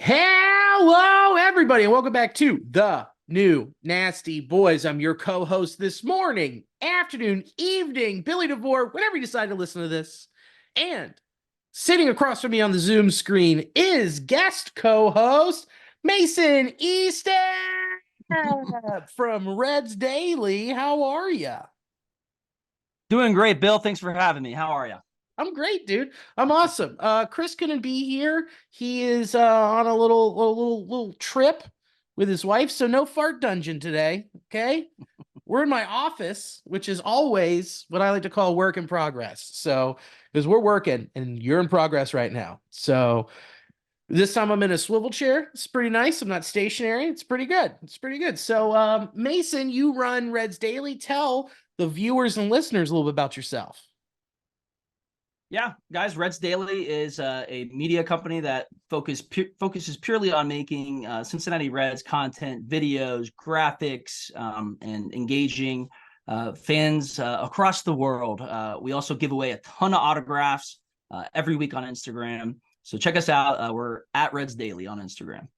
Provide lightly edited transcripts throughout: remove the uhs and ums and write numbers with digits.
Hello, everybody, and welcome back to the New Nasty Boys. I'm your co-host this morning, afternoon, evening, Billy DeVore, whenever you decide to listen to this. And sitting across from me on the Zoom screen is guest co-host Mason Estep from Reds Daily. How are you? Doing great, Bill. Thanks for having me. How are you? I'm great, dude. I'm awesome. Chris couldn't be here. He is on a little trip with his wife, so no fart dungeon today. Okay, we're in my office, which is always what I like to call work in progress. So because we're working and you're in progress right now. So this time I'm in a swivel chair. It's pretty nice. I'm not stationary. It's pretty good. It's pretty good. So Mason, you run Reds Daily. Tell the viewers and listeners a little bit about yourself. Yeah, guys, Reds Daily is a media company that focuses purely on making Cincinnati Reds content, videos, graphics, and engaging fans across the world. We also give away a ton of autographs every week on Instagram. So check us out. We're at Reds Daily on Instagram.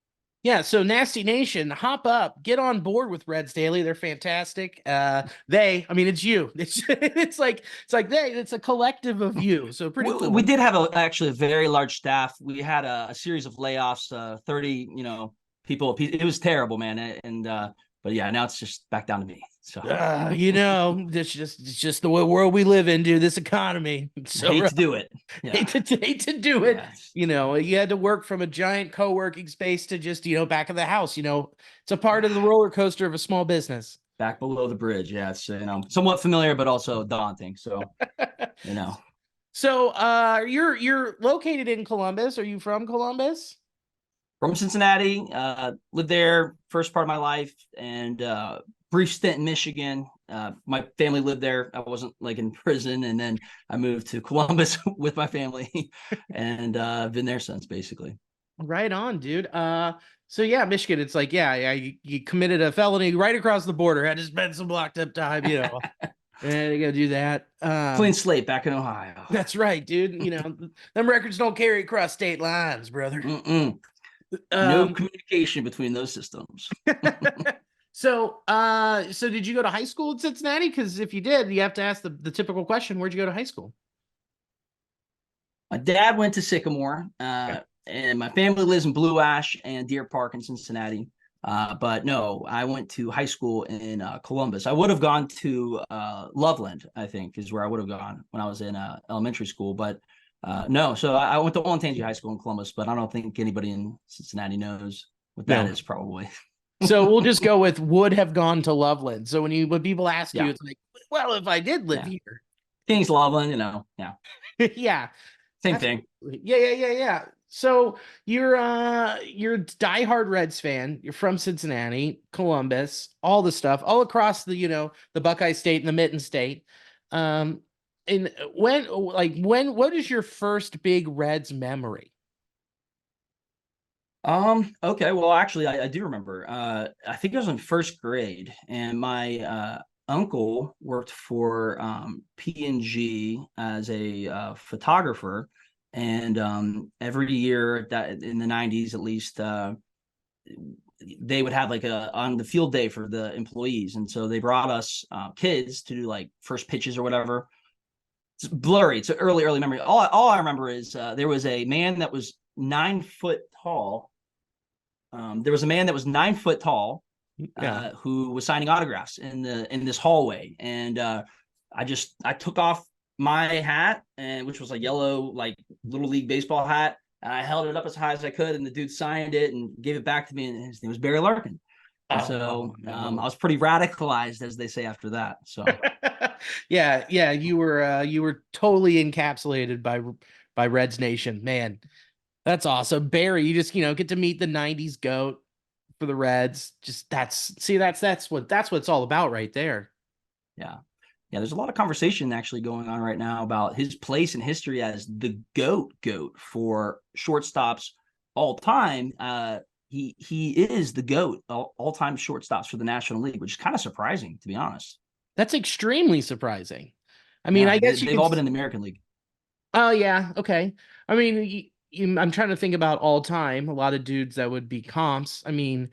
Yeah, so Nasty Nation, hop up, get on board with Reds Daily. They're fantastic. It's you. It's a collective of you. So pretty cool. We did have actually a very large staff. We had a series of layoffs, 30, people. It was terrible, man. But yeah, now it's just back down to me. So it's just the world we live in, dude. This economy. So hate to do it. Yeah. Hate to do it. Yeah. You had to work from a giant co-working space to just, back of the house. It's a part of the roller coaster of a small business. Back below the bridge. Yeah, it's somewhat familiar, but also daunting. So So you're located in Columbus. Are you from Columbus? From Cincinnati, lived there first part of my life, and brief stint in Michigan. My family lived there. I wasn't like in prison, and then I moved to Columbus with my family, and I've been there since, basically. Right on, dude. So yeah, Michigan. It's like, you committed a felony right across the border. Had to spend some locked up time, and you gotta do that. Clean slate back in Ohio. That's right, dude. Them records don't carry across state lines, brother. No communication between those systems. So did you go to high school in Cincinnati? Because if you did, you have to ask the typical question: where'd you go to high school? My dad went to Sycamore, and my family lives in Blue Ash and Deer Park in Cincinnati. But no, I went to high school in Columbus. I would have gone to Loveland, I think, is where I would have gone when I was in elementary school. But no, so I went to Olentangy High School in Columbus, but I don't think anybody in Cincinnati knows what that is, probably. So we'll just go with would have gone to Loveland. So when people ask you, it's like, well, if I did live here. Kings Loveland, yeah. Yeah. Same thing. Yeah. So you're a diehard Reds fan. You're from Cincinnati, Columbus, all the stuff, all across the Buckeye State and the Mitten State. And what is your first big Reds memory? Okay, well, actually, I do remember. I think I was in first grade, and my uncle worked for P&G as a photographer, and every year that in the 90s at least, they would have like a on the field day for the employees, and so they brought us kids to do like first pitches or whatever. It's blurry. It's an early memory. All I remember is there was a man that was 9 foot tall. There was a man that was 9 foot tall who was signing autographs in this hallway, and I took off my hat, and which was like yellow, like little league baseball hat, and I held it up as high as I could, and the dude signed it and gave it back to me, and his name was Barry Larkin. And I was pretty radicalized, as they say, after that. So yeah, you were totally encapsulated by Reds Nation, man. That's awesome. Barry, you just, get to meet the 90s GOAT for the Reds. Just that's what it's all about right there. Yeah. There's a lot of conversation actually going on right now about his place in history as the GOAT for shortstops all time. He is the GOAT all time shortstops for the National League, which is kind of surprising, to be honest. That's extremely surprising. I mean, I guess they've all been in the American League. Oh yeah, okay. I mean, I'm trying to think about all time. A lot of dudes that would be comps. I mean,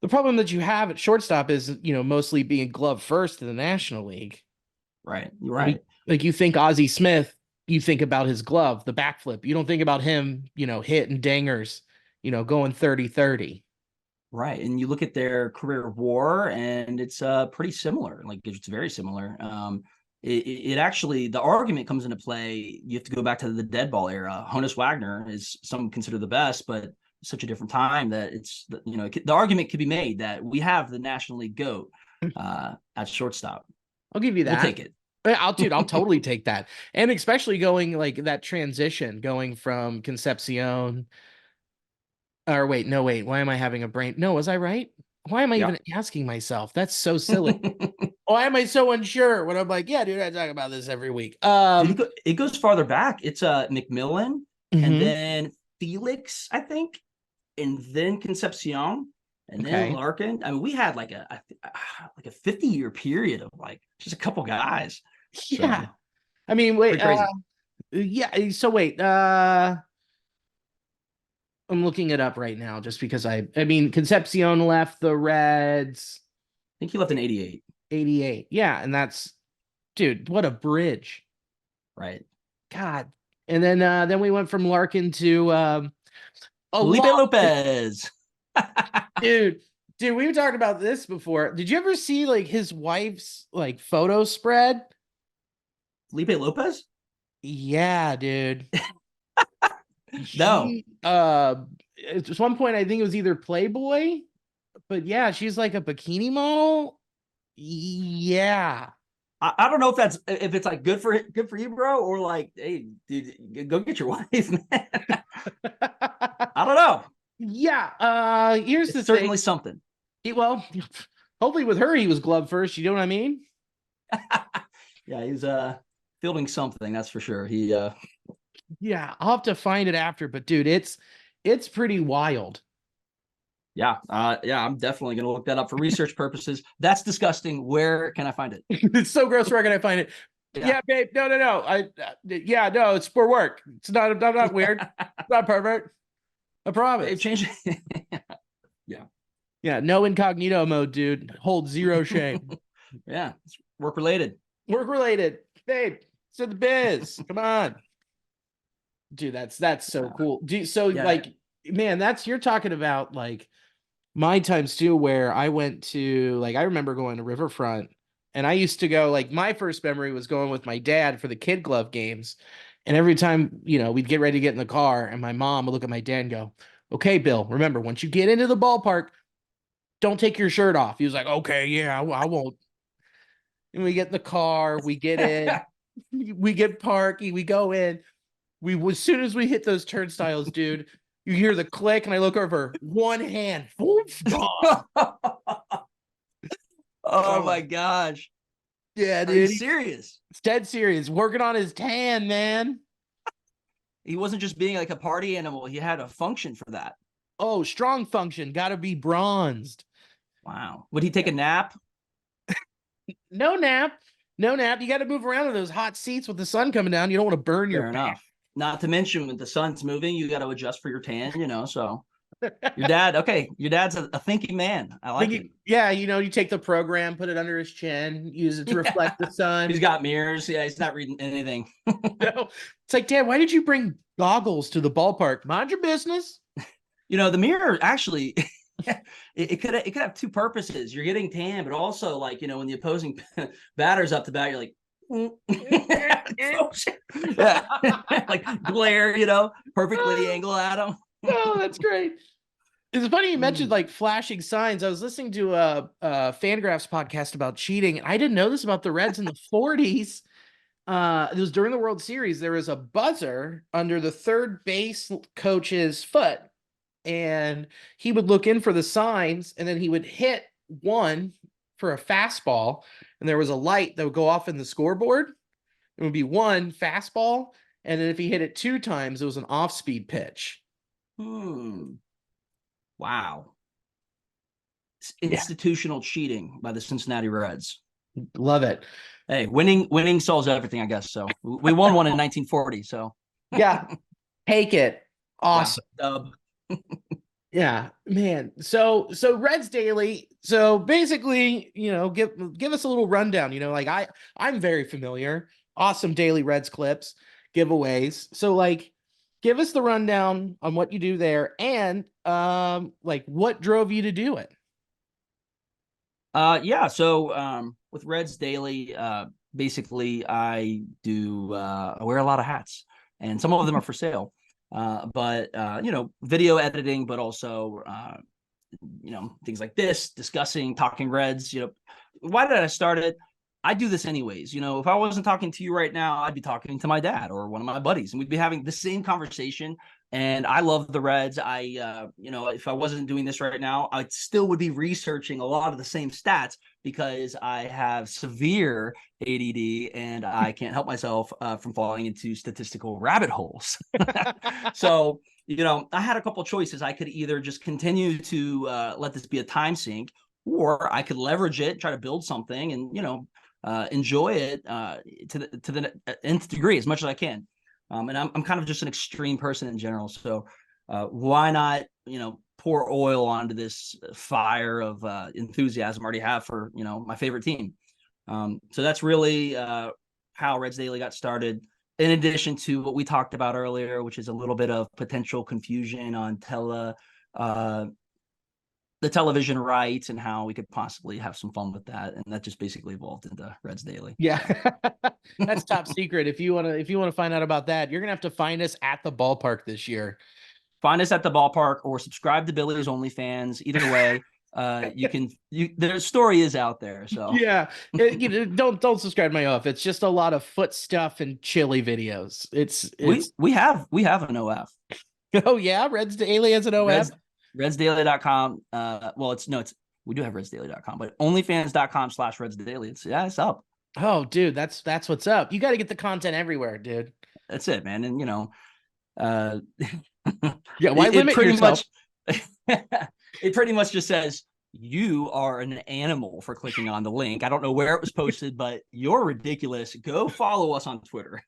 the problem that you have at shortstop is, mostly being glove first in the National League. Right. Like, Right. like you think Ozzie Smith, you think about his glove, the backflip. You don't think about him, hitting dingers, going 30-30. Right. And you look at their career WAR, and it's pretty similar. Like, it's very similar. It actually, the argument comes into play. You have to go back to the dead ball era. Honus Wagner is some consider the best, but such a different time that it's, the argument could be made that we have the National League GOAT at shortstop. I'll give you that. We'll take it. I'll totally take that. And especially going like that transition, going from Concepcion. Or wait, no, wait. Why am I having a brain? No, was I right? Why am I Yeah. even asking myself? That's so silly. Why am I so unsure when I'm like, yeah, dude, I talk about this every week. Dude, it goes farther back. It's McMillan, and Mhm. then Felix, I think, and then Concepcion, and then Okay. Larkin. I mean, we had like a 50-year period of like just a couple guys. Yeah. So, I mean, wait, pretty crazy. yeah, so wait, I'm looking it up right now just because I mean, Concepcion left the Reds I think he left in '88. 88. Yeah, and that's dude, what a bridge. Right. God. And then we went from Larkin to a Felipe long Lopez. dude. Dude, we were talking about this before. Did you ever see like his wife's like photo spread? Felipe Lopez? Yeah, dude. No. She at one point I think it was either Playboy, but yeah, she's like a bikini model. Yeah. I don't know if it's like good for you, bro, or like, hey, dude, go get your wife, man. I don't know. Yeah. Here's It's the certainly thing. something. Well, hopefully with her he was glove first. You know what I mean? Yeah, he's fielding something, that's for sure. He Yeah, I'll have to find it after, but dude, it's pretty wild. yeah, I'm definitely gonna look that up for research purposes. That's disgusting. Where can I find it? It's so gross. Where can I find it? Yeah, babe. No. Yeah, no. It's for work. It's not. I'm not weird. It's not pervert. I promise. They've changed it. Yeah. Yeah, no incognito mode, dude. Hold zero shame. Yeah, it's work related. Work related, babe. It's in the biz. Come on, dude. That's so cool. So Yeah. like, man, you're talking about like my times too, where I went to like I remember going to Riverfront, and I used to go like my first memory was going with my dad for the kid glove games, and every time we'd get ready to get in the car, and my mom would look at my dad and go, "Okay, Bill, remember once you get into the ballpark, don't take your shirt off." He was like, "Okay, yeah, I won't." And we get in the car, we get in, we get parky, we go in. As soon as we hit those turnstiles, dude, you hear the click, and I look over, one hand, oof, gone. Oh my gosh. Yeah, Are you dude. serious? It's dead serious. Working on his tan, man. He wasn't just being like a party animal. He had a function for that. Oh, strong function. Got to be bronzed. Wow. Would he take a nap? No nap. No nap. You got to move around in those hot seats with the sun coming down. You don't want to burn your Fair enough. Not to mention when the sun's moving, you got to adjust for your tan, so your dad's a thinking man. I like it. Yeah, you take the program, put it under his chin, use it to reflect the sun. He's got mirrors. Yeah, he's not reading anything. No. It's like, Dad, why did you bring goggles to the ballpark? Mind your business. The mirror actually it could have two purposes. You're getting tan, but also like, when the opposing batter's up to bat, you're like, yeah. Like glare, perfectly angle at him. Oh, that's great. It's funny you mentioned like flashing signs. I was listening to a Fangraphs podcast about cheating. I didn't know this about the Reds in the 40s. It was during the World Series. There was a buzzer under the third base coach's foot, and he would look in for the signs, and then he would hit one for a fastball, and there was a light that would go off in the scoreboard. It would be one fastball, and then if he hit it 2 times, it was an off-speed pitch. Wow. Institutional cheating by the Cincinnati Reds. Love it. Hey, winning solves everything, I guess. So we won one in 1940. So yeah, take it. Yeah. Awesome. Yeah, man. So Reds Daily. So basically, give us a little rundown. Like I'm very familiar. Awesome daily Reds clips, giveaways. So like give us the rundown on what you do there and like what drove you to do it. Yeah. So with Reds Daily, basically I wear a lot of hats, and some of them are for sale. But video editing, but also things like this, discussing, talking Reds. Why did I start it? I do this anyways. If I wasn't talking to you right now, I'd be talking to my dad or one of my buddies, and we'd be having the same conversation. And I love the Reds. If I wasn't doing this right now, I still would be researching a lot of the same stats because I have severe ADD and I can't help myself from falling into statistical rabbit holes. So, I had a couple choices. I could either just continue to let this be a time sink, or I could leverage it, try to build something, and enjoy it to the nth degree as much as I can. And I'm kind of just an extreme person in general. So why not, pour oil onto this fire of enthusiasm I already have for, my favorite team. So that's really how Reds Daily got started. In addition to what we talked about earlier, which is a little bit of potential confusion on the television rights and how we could possibly have some fun with that. And that just basically evolved into Reds Daily. Yeah. That's top secret. If you want to find out about that, you're gonna have to find us at the ballpark this year. Find us at the ballpark or subscribe to Billy's OnlyFans. Either way, their story is out there. So Yeah. Don't subscribe to my off. It's just a lot of foot stuff and chili videos. It's we have an OF. oh yeah, Reds Daily has an OF. Redsdaily.com. We do have redsdaily.com, but onlyfans.com/redsdaily. It's up. Oh, dude, that's what's up. You got to get the content everywhere, dude. That's it, man. And Yeah, why limit pretty yourself? much it pretty much just says you are an animal for clicking on the link. I don't know where it was posted, but you're ridiculous. Go follow us on Twitter.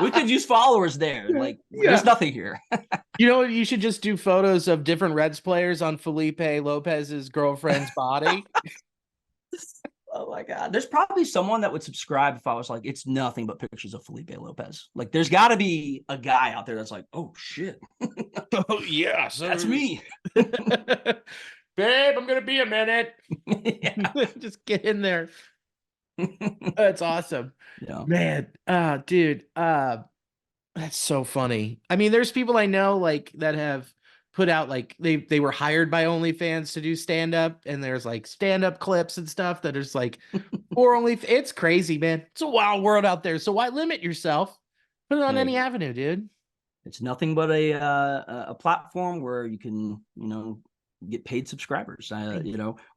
We could use followers there. Like, there's nothing here. You should just do photos of different Reds players on Felipe Lopez's girlfriend's body. Oh my God. There's probably someone that would subscribe if I was like, it's nothing but pictures of Felipe Lopez. Like, there's got to be a guy out there that's like, oh shit. Oh yeah, so That's me. Babe, I'm gonna be a minute. Just get in there. That's awesome. Yeah. Man, dude, that's so funny. I mean, there's people I know like that have put out like they were hired by OnlyFans to do stand up, and there's like stand up clips and stuff that is like or only it's crazy, man. It's a wild world out there. So why limit yourself? Put it on any avenue, dude. It's nothing but a platform where you can get paid subscribers.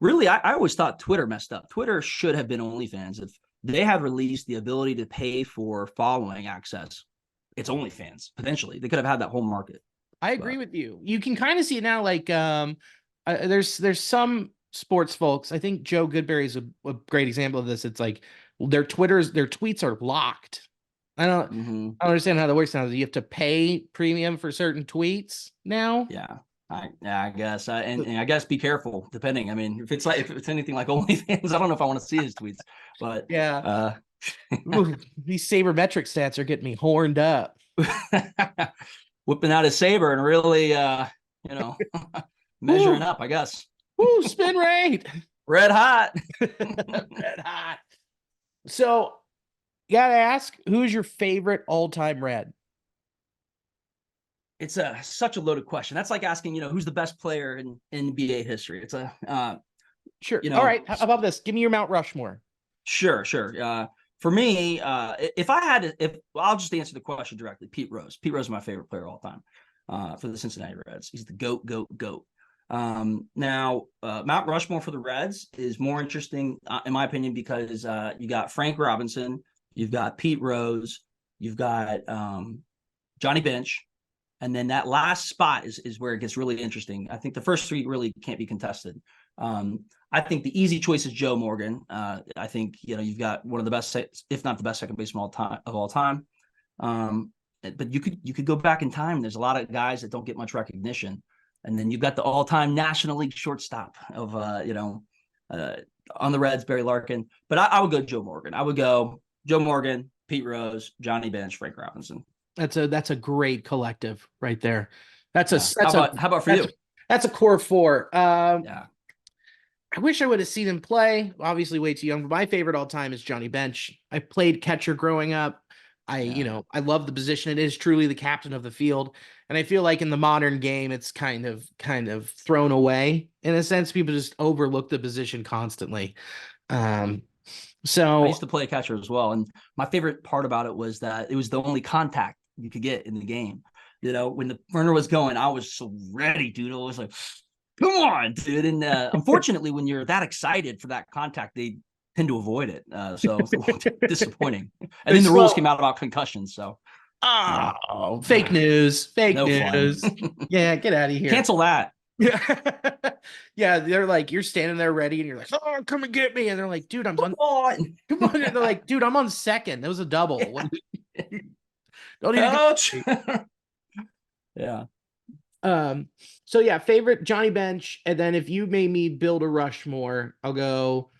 Really, I always thought Twitter messed up. Twitter should have been OnlyFans. If they had released the ability to pay for following access, it's OnlyFans. Potentially, they could have had that whole market. I agree with you. You can kind of see it now. Like, there's some sports folks. I think Joe Goodberry is a great example of this. It's like their tweets are locked. I don't understand how that works now. You have to pay premium for certain tweets now. Yeah. I guess, and I guess be careful. Depending, I mean, if it's anything like OnlyFans, I don't know if I want to see his tweets. But yeah, these sabermetric stats are getting me horned up. Whipping out his saber and really, measuring up, I guess. Ooh, spin rate, red hot, red hot. So, you gotta ask, who's your favorite all-time Red? It's such a loaded question. That's like asking, who's the best player in NBA history. It's sure. All right. How about this? Give me your Mount Rushmore. Sure. For me, if I'll just answer the question directly, Pete Rose. Pete Rose is my favorite player of all time for the Cincinnati Reds. He's the GOAT. Now, Mount Rushmore for the Reds is more interesting, in my opinion, because you got Frank Robinson, you've got Pete Rose, you've got Johnny Bench. And then that last spot is where it gets really interesting. I think the first three really can't be contested. I think the easy choice is Joe Morgan. I think you've got one of the best, if not the best, second baseman of all time. but you could go back in time. There's a lot of guys that don't get much recognition, and then you've got the all-time National League shortstop of on the Reds, Barry Larkin. But I would go Joe Morgan. I would go Joe Morgan, Pete Rose, Johnny Bench, Frank Robinson. That's a great collective right there. That's how about for you? That's a core four. Yeah. I wish I would have seen him play. Obviously, way too young. But my favorite all time is Johnny Bench. I played catcher growing up. I love the position. It is truly the captain of the field. And I feel like in the modern game, it's kind of thrown away in a sense. People just overlook the position constantly. So I used to play catcher as well. And my favorite part about it was that it was the only contact you could get in the game. When the runner was going, I was so ready, dude. I was like, come on, dude. And unfortunately, when you're that excited for that contact, they tend to avoid it. So it's a little disappointing. And then the rules came out about concussions. So fake news. Fake news. Yeah, get out of here. Cancel that. Yeah, they're like, you're standing there ready, and you're like, oh, come and get me. And they're like, dude, I'm on. Come on. And they're like, dude, I'm on second. It was a double. Don't even yeah. So yeah, favorite Johnny Bench, and then if you made me build a Rushmore, I'll go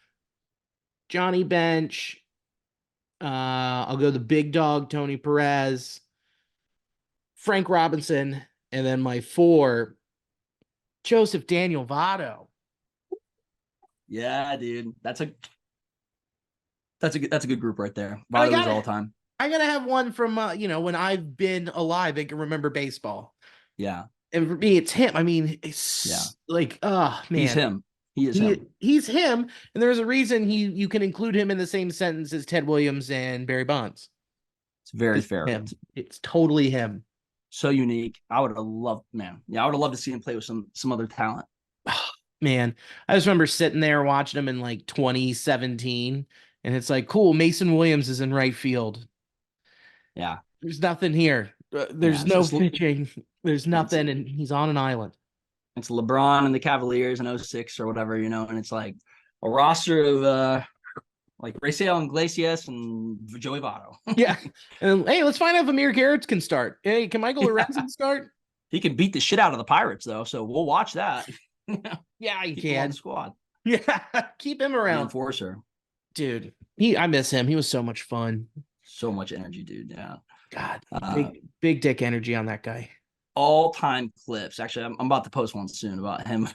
Johnny Bench. I'll go the big dog Tony Perez, Frank Robinson, and then my 4, Joseph Daniel Votto. Yeah, dude, that's a good group right there. Votto's all time. I gotta have one from when I've been alive and can remember baseball. Yeah. And for me, it's him. I mean, it's like, oh man, he's him. He's him, and there's a reason you can include him in the same sentence as Ted Williams and Barry Bonds. It's very fair. It's totally him. So unique. I would have loved to see him play with some other talent. Oh, man, I just remember sitting there watching him in like 2017, and it's like, cool, Mason Williams is in right field. Yeah. There's nothing here. There's no pitching. There's nothing, and he's on an island. It's LeBron and the Cavaliers in 06 or whatever, and it's like a roster of like Raisel Iglesias and Joey Votto. Yeah. And hey, let's find out if Amir Garrett can start. Hey, can Michael Lorenzen start? He can beat the shit out of the Pirates, though, so we'll watch that. Yeah, he Keep can. him on the squad. Yeah, keep him around. Enforcer. Dude, I miss him. He was so much fun. So much energy, dude. Yeah. God, big dick energy on that guy. All-time clips. Actually, I'm about to post one soon about him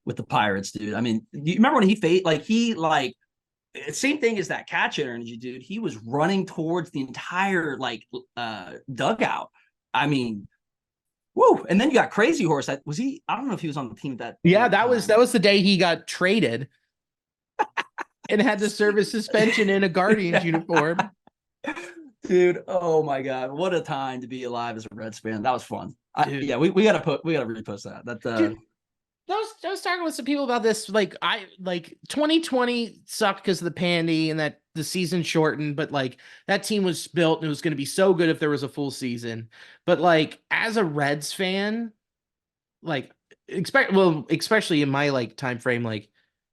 with the Pirates, dude. I mean, you remember when same thing as that catcher energy, dude. He was running towards the entire dugout. I mean, woo! And then you got Crazy Horse. I don't know if he was on the team that. Yeah, that was the day he got traded and had to serve a suspension in a Guardians uniform. Dude, oh my God, what a time to be alive as a Reds fan. That was fun. We gotta repost that. Dude, I was talking with some people about this. 2020 sucked because of the pandy and that the season shortened, but that team was built and it was going to be so good if there was a full season. But as a Reds fan, especially in my time frame,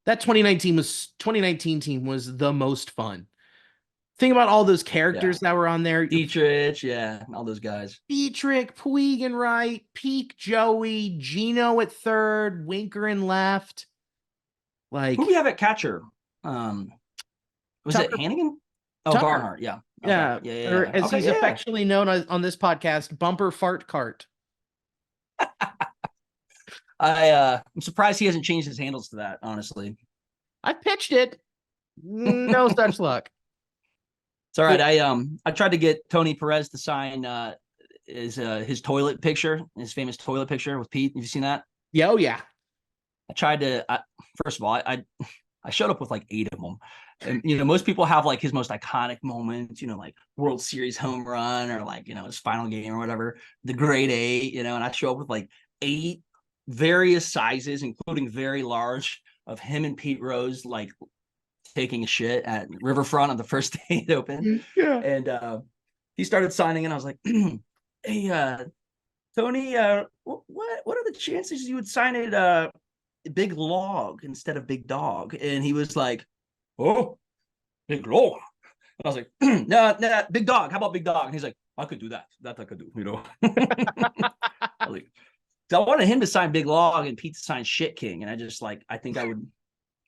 that 2019 team was the most fun. Think about all those characters that were on there. Dietrich, all those guys. Dietrich, Puig in right, Peak, Joey, Gino at third, Winker in left. Who do we have at catcher? Was Tucker, it Hannigan? Oh, Tucker. Barnhart, yeah. Okay. Or as he's affectionately known on this podcast, Bumper Fart Cart. I'm surprised he hasn't changed his handles to that, honestly. I pitched it. No such luck. It's all right. I tried to get Tony Perez to sign his toilet picture, his famous toilet picture with Pete. Have you seen that? Yeah, oh yeah. I tried to. First of all, I showed up with 8 of them, and most people have his most iconic moments, World Series home run or his final game or whatever, the grade 8, and I show up with 8 various sizes, including very large, of him and Pete Rose taking a shit at Riverfront on the first day it opened. Yeah. And he started signing and I was like, hey, Tony, what are the chances you would sign it Big Log instead of Big Dog? And he was like, oh, Big Log. And I was like, no, Big Dog. How about Big Dog? And he's like, I could do that. That I could do, you know. Like, so I wanted him to sign Big Log and Pete to sign Shit King. And I think I would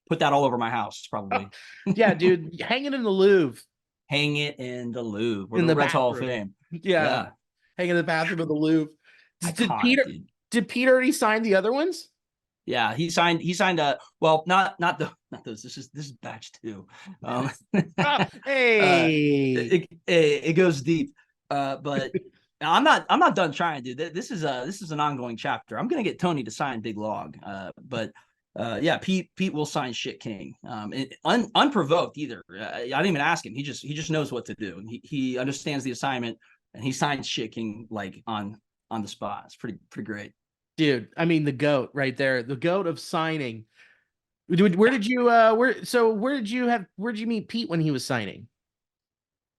put that all over my house, probably. Yeah, dude, hang it in the Louvre. Hang it in the Louvre or In the the Reds Hall of bathroom. Fame. Yeah. Yeah. Hang in the bathroom of the Louvre. Did Iconic, Peter dude. did Pete already sign the other ones? Yeah, he signed well, not those. This is batch 2. Hey. It goes deep. But I'm not done trying, dude. This is an ongoing chapter. I'm gonna get Tony to sign Big Log. But yeah, Pete will sign Shit King. Unprovoked either. I didn't even ask him. He just knows what to do. And he understands the assignment, and he signs Shit King like on the spot. It's pretty great. Dude, I mean the GOAT right there. The GOAT of signing. Where did you meet Pete when he was signing?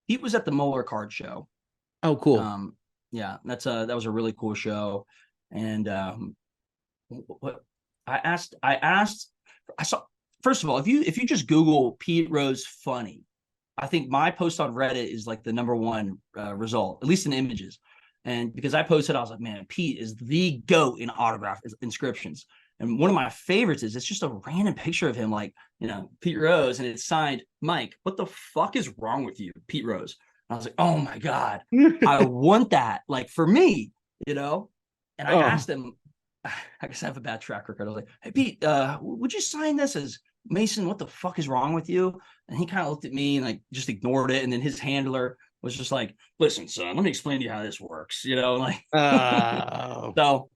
Pete was at the Moeller Card Show. Oh, cool. Yeah, that was a really cool show. And what I saw, first of all, if you just Google Pete Rose funny, I think my post on Reddit is like the #1 result, at least in images. And because I posted, I was like, man, Pete is the GOAT in autograph inscriptions. And one of my favorites is it's just a random picture of him, like, you know, Pete Rose, and it's signed Mike. What the fuck is wrong with you, Pete Rose? And I was like, oh my God, I want that, like, for me, you know? And I asked him, I guess I have a bad track record. I was like, hey, Pete, would you sign this as Mason? What the fuck is wrong with you? And he kind of looked at me and like just ignored it. And then his handler was just like, listen, son, let me explain to you how this works, you know, like, so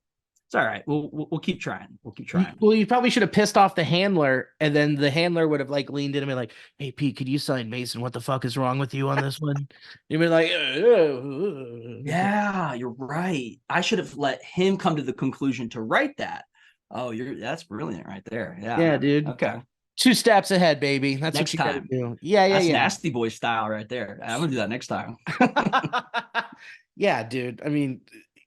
it's all right. We'll keep trying. We'll keep trying. Well, you probably should have pissed off the handler, and then the handler would have like leaned in and been like, hey, Pete, could you sign Mason? What the fuck is wrong with you on this one? You'd be like, yeah, you're right. I should have let him come to the conclusion to write that. Oh, that's brilliant right there. Yeah. Yeah, dude. Okay. 2 steps ahead, baby. That's next what you time. gotta do. Yeah. That's Nasty Boy style right there. I'm gonna do that next time. Yeah, dude. I mean,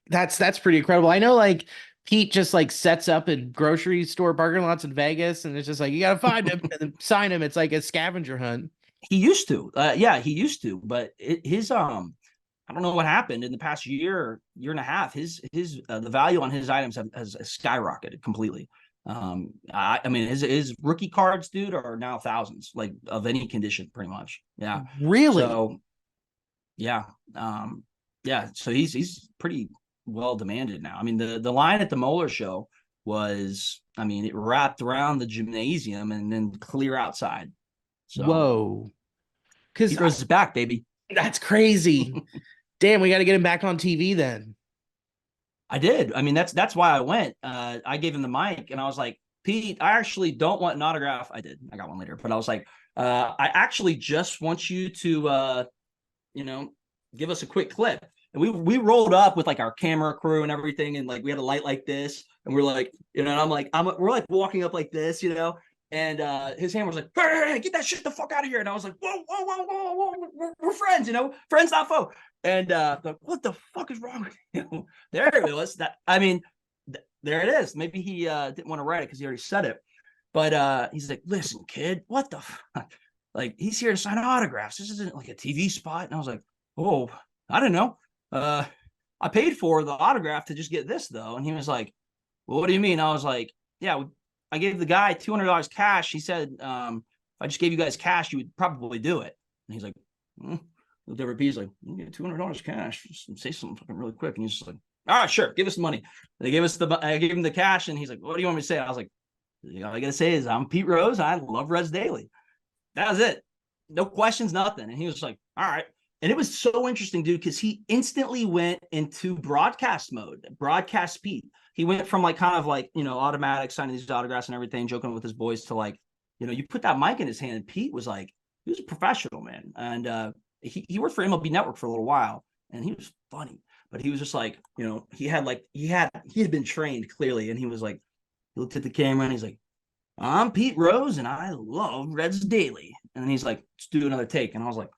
that's pretty incredible. I know, like, Pete just like sets up in grocery store parking lots in Vegas, and it's just like you gotta find him and then sign him. It's like a scavenger hunt. He used to, yeah, he used to, but his I don't know what happened in the past year and a half. His the value on his items has skyrocketed completely. I mean, his rookie cards, dude, are now thousands, like, of any condition, pretty much. Yeah, Really? So, yeah, yeah. So he's pretty well demanded now. I mean, the line at the Moeller show was, I mean, it wrapped around the gymnasium and then clear outside. So, whoa, because he throws his back, baby. That's crazy. Damn, we got to get him back on TV then. I did. I mean, that's why I went. I gave him the mic and I was like, Pete, I actually don't want an autograph. I did. I got one later, but I was like, I actually just want you to, you know, give us a quick clip. And we rolled up with like our camera crew and everything. And like, we had a light like this and we're like, you know, and we're like walking up like this, you know, and his hand was like, hey, get that shit the fuck out of here. And I was like, whoa, we're friends, you know, friends, not foe. And like, what the fuck is wrong with you? There it was. I mean, there it is. Maybe he didn't want to write it because he already said it. But he's like, listen, kid, what the fuck? Like, he's here to sign autographs. This isn't like a TV spot. And I was like, oh, I don't know. I paid for the autograph to just get this, though. And he was like, well, what do you mean? I was like, yeah, I gave the guy $200 cash. He said, if I just gave you guys cash, you would probably do it. And he's like, looked over at Pete, like, you get $200 cash. Just say something fucking really quick. And he's just like, all right, sure, give us the money. I gave him the cash, and he's like, what do you want me to say? I was like, all I gotta say is I'm Pete Rose. I love Reds Daily. That was it. No questions, nothing. And he was like, all right. And it was so interesting, dude, because he instantly went into broadcast mode, broadcast Pete. He went from like kind of like, you know, automatic signing these autographs and everything, joking with his boys, to like, you know, you put that mic in his hand, and Pete was like, he was a professional, man. And he worked for MLB Network for a little while, and he was funny, but he was just like, you know, he had been trained clearly, and he was like, he looked at the camera and he's like, I'm Pete Rose and I love Reds Daily. And he's like, let's do another take. And I was like,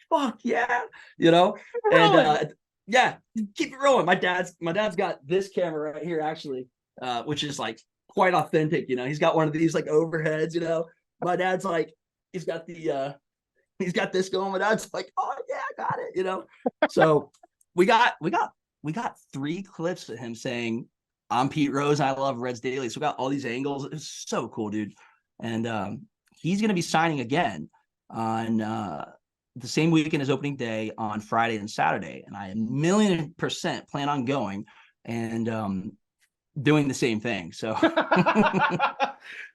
fuck yeah, you know. And yeah, keep it rolling. My dad's got this camera right here, actually, which is like quite authentic, you know. He's got one of these like overheads, you know. My dad's like, he's got this going. My dad's like, oh yeah, I got it, you know. So we got 3 clips of him saying, "I'm Pete Rose. I love Reds Daily." So we got all these angles. It's so cool, dude. And he's gonna be signing again on the same weekend as opening day on Friday and Saturday, and I 1,000,000% plan on going and doing the same thing. So,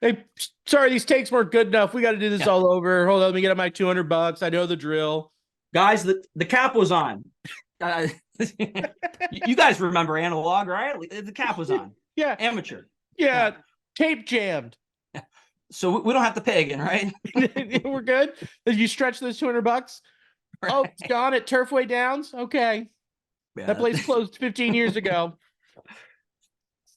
hey, sorry, these takes weren't good enough. We got to do this all over. Hold on, let me get up my $200. I know the drill, guys. The cap was on. You guys remember analog, right? The cap was on. Yeah, amateur. Yeah, tape jammed. So we don't have to pay again, right? We're good. Did you stretch those $200? Right. Oh, it's gone at Turfway Downs. Okay, that place closed 15 years ago.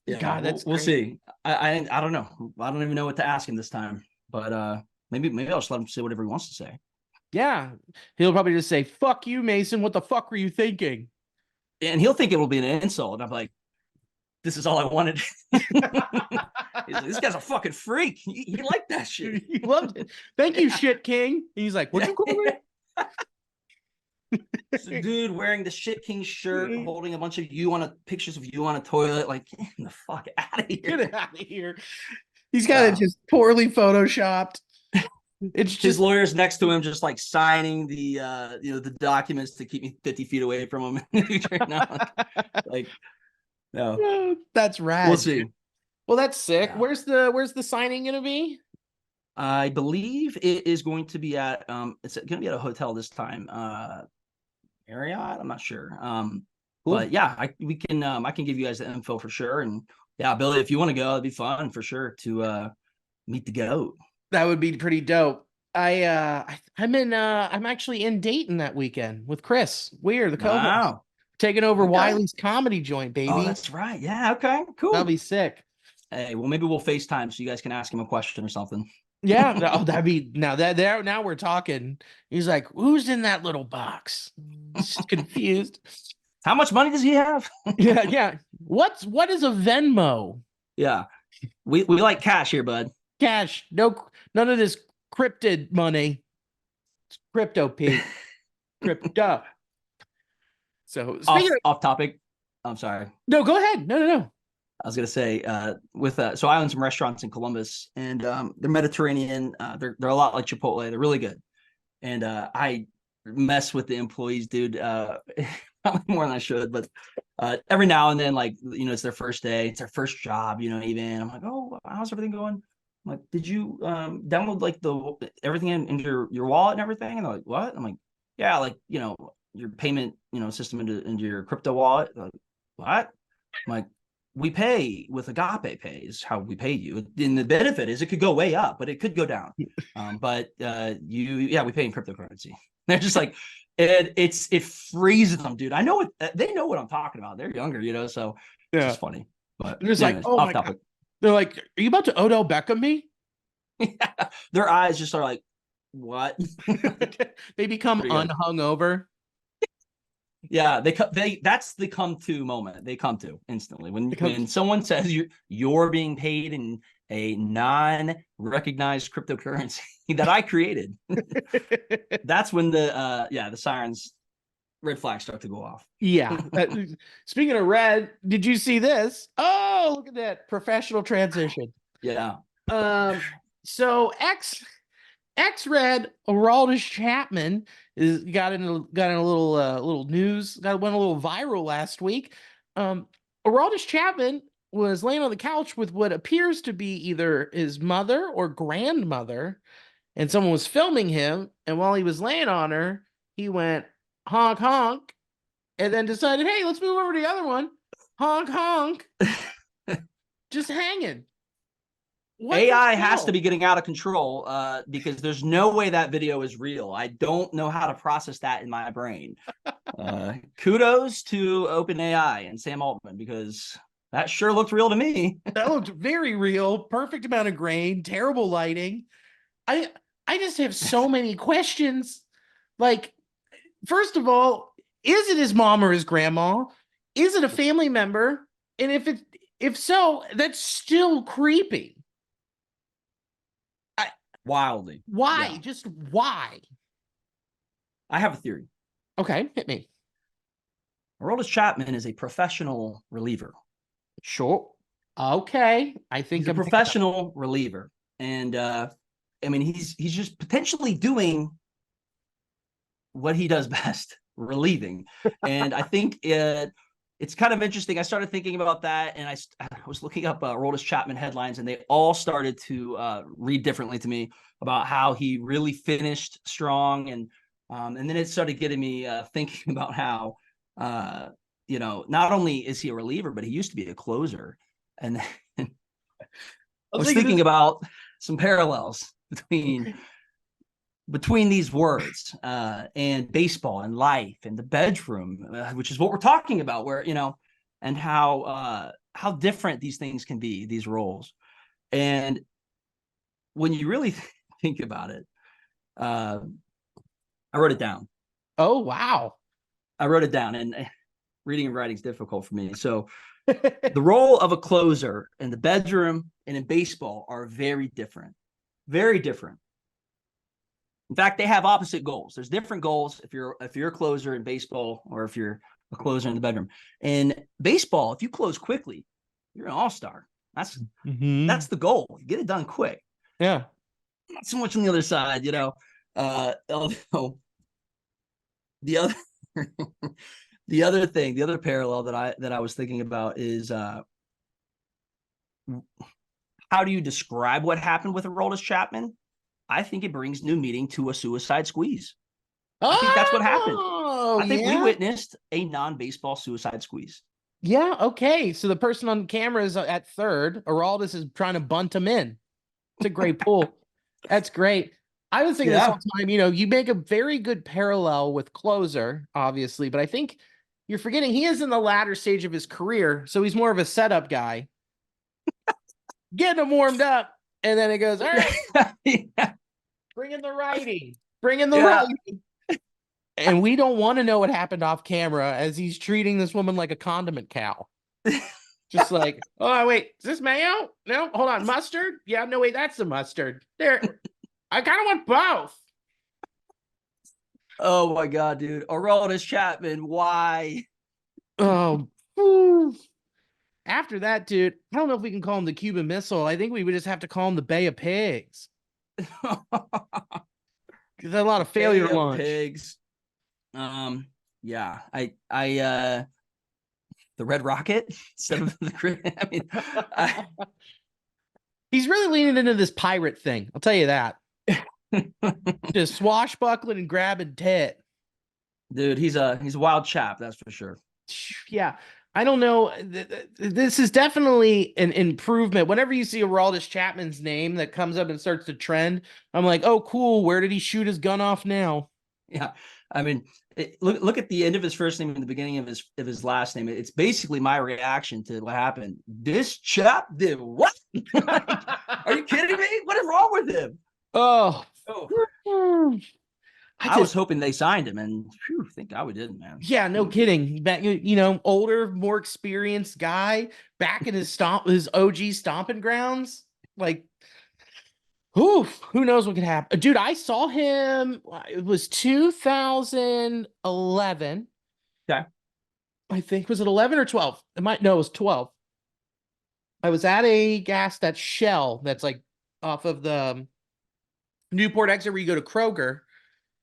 Yeah, God, that's we'll see. I don't know. I don't even know what to ask him this time. But maybe I'll just let him say whatever he wants to say. Yeah, he'll probably just say, "Fuck you, Mason. What the fuck were you thinking?" And he'll think it will be an insult. And I'm like, this is all I wanted. He's like, this guy's a fucking freak. He liked that shit. He loved it. Thank you, shit king. He's like, "What'd you call me?" Dude wearing the shit king shirt, holding a bunch of pictures of you on a toilet. Like, get the fuck out of here. Get out of here. He's got it just poorly photoshopped. It's just his lawyer's next to him, just like signing the the documents to keep me 50 feet away from him. No, that's rad. We'll see. Well, that's sick. Yeah. Where's the signing gonna be? I believe it is going to be at it's gonna be at a hotel this time. Marriott, I'm not sure. Cool. But yeah, I can give you guys the info for sure. And yeah, Billy, if you want to go, it'd be fun for sure to meet the GOAT. That would be pretty dope. I'm actually in Dayton that weekend with Chris Weir, the co-host. Wow. Taking over Wiley's comedy joint, baby. Oh, that's right. Yeah, okay, cool. That'll be sick. Hey, well, maybe we'll FaceTime so you guys can ask him a question or something. Yeah, oh, that'd be now we're talking. He's like, "Who's in that little box?" Just confused. How much money does he have? Yeah. What is a Venmo? Yeah, we like cash here, bud. Cash, none of this cryptid money. It's crypto, Pete. Crypto. So off topic. I'm sorry. No, go ahead. No. I was gonna say so I own some restaurants in Columbus, and they're Mediterranean. They're a lot like Chipotle. They're really good, and I mess with the employees, dude. Probably more than I should, but every now and then, like it's their first day, it's their first job, even. I'm like, oh, how's everything going? I'm like, did you download like everything into your wallet and everything? And they're like, what? I'm like, yeah, like your payment system into your crypto wallet. They're like, what? I'm like, we pay with Agape Pay is how we pay you. And the benefit is it could go way up, but it could go down. But we pay in cryptocurrency. They're just like, it freezes them, dude. I know they know what I'm talking about. They're younger, so it's just funny. But they're just like, oh my God. They're like, are you about to Odell Beckham me? Yeah. Their eyes just are like, what? They become unhungover. Yeah, that's the come to moment. They come to instantly when someone says you're being paid in a non-recognized cryptocurrency that I created. That's when the sirens, red flags start to go off. Yeah. Speaking of red, did you see this? Oh, look at that professional transition. Yeah. So ex-red Aroldis Chapman got in a little news, went a little viral last week. Aroldis Chapman was laying on the couch with what appears to be either his mother or grandmother, and someone was filming him. And while he was laying on her, he went honk honk, and then decided, hey, let's move over to the other one, honk honk, just hanging. AI has to be getting out of control because there's no way that video is real. I don't know how to process that in my brain. Kudos to OpenAI and Sam Altman, because that sure looked real to me. That looked very real. Perfect amount of grain, terrible lighting. I just have so many questions. Like, first of all, is it his mom or his grandma? Is it a family member? And if so, that's still creepy. Wildly. Why? Yeah. Just why? I have a theory. Okay, hit me. Aroldis Chapman is a professional reliever. Sure. Okay. I think He's a I'm picking up. professional reliever. And I mean, he's just potentially doing what he does best, relieving. And I think it's kind of interesting. I started thinking about that, and I was looking up Aroldis Chapman headlines, and they all started to read differently to me about how he really finished strong, and then it started getting me thinking about how not only is he a reliever, but he used to be a closer, and I was thinking about some parallels between these words and baseball and life and the bedroom, which is what we're talking about, where, and how different these things can be, these roles. And when you really think about it, I wrote it down. Oh, wow. I wrote it down, and reading and writing is difficult for me. So the role of a closer in the bedroom and in baseball are very different, very different. In fact, they have opposite goals. There's different goals if you're a closer in baseball or if you're a closer in the bedroom. In baseball, if you close quickly, you're an all-star. That's the goal. You get it done quick. Yeah. Not so much on the other side, although the other the other parallel that I was thinking about is how do you describe what happened with Aroldis Chapman? I think it brings new meaning to a suicide squeeze. I think that's what happened. I think we witnessed a non-baseball suicide squeeze. Yeah. Okay. So the person on camera is at third. Aroldis is trying to bunt him in. It's a great pull. That's great. I was thinking this whole time, you make a very good parallel with closer, obviously, but I think you're forgetting he is in the latter stage of his career, so he's more of a setup guy. Getting him warmed up, and then it goes, all right, bring in the righty. Bring in the righty. And we don't want to know what happened off camera as he's treating this woman like a condiment cow. Just like, oh, wait, is this mayo? No, hold on, mustard? Yeah, no, wait, that's the mustard. There, I kind of want both. Oh, my God, dude. Aroldis Chapman, why? Oh, whew. After that, dude, I don't know if we can call him the Cuban Missile. I think we would just have to call him the Bay of Pigs. There's a lot of failure Bay of launch. Pigs. Yeah, the Red Rocket instead of the. I mean, he's really leaning into this pirate thing. I'll tell you that. Just swashbuckling and grabbing tit. Dude, he's a wild chap, that's for sure. Yeah. I don't know. This is definitely an improvement. Whenever you see Aroldis Chapman's name that comes up and starts to trend, I'm like, oh, cool. Where did he shoot his gun off now? Yeah. I mean, look at the end of his first name and the beginning of his last name. It's basically my reaction to what happened. This chap did what? Are you kidding me? What is wrong with him? Oh. I was hoping they signed him, and thank God we didn't, man. Yeah, no kidding. Back, older, more experienced guy back in his OG stomping grounds. Like, who knows what could happen? Dude, I saw him. It was 2011. Okay. I think, was it 11 or 12? It was 12. I was at a that Shell that's like off of the Newport exit where you go to Kroger.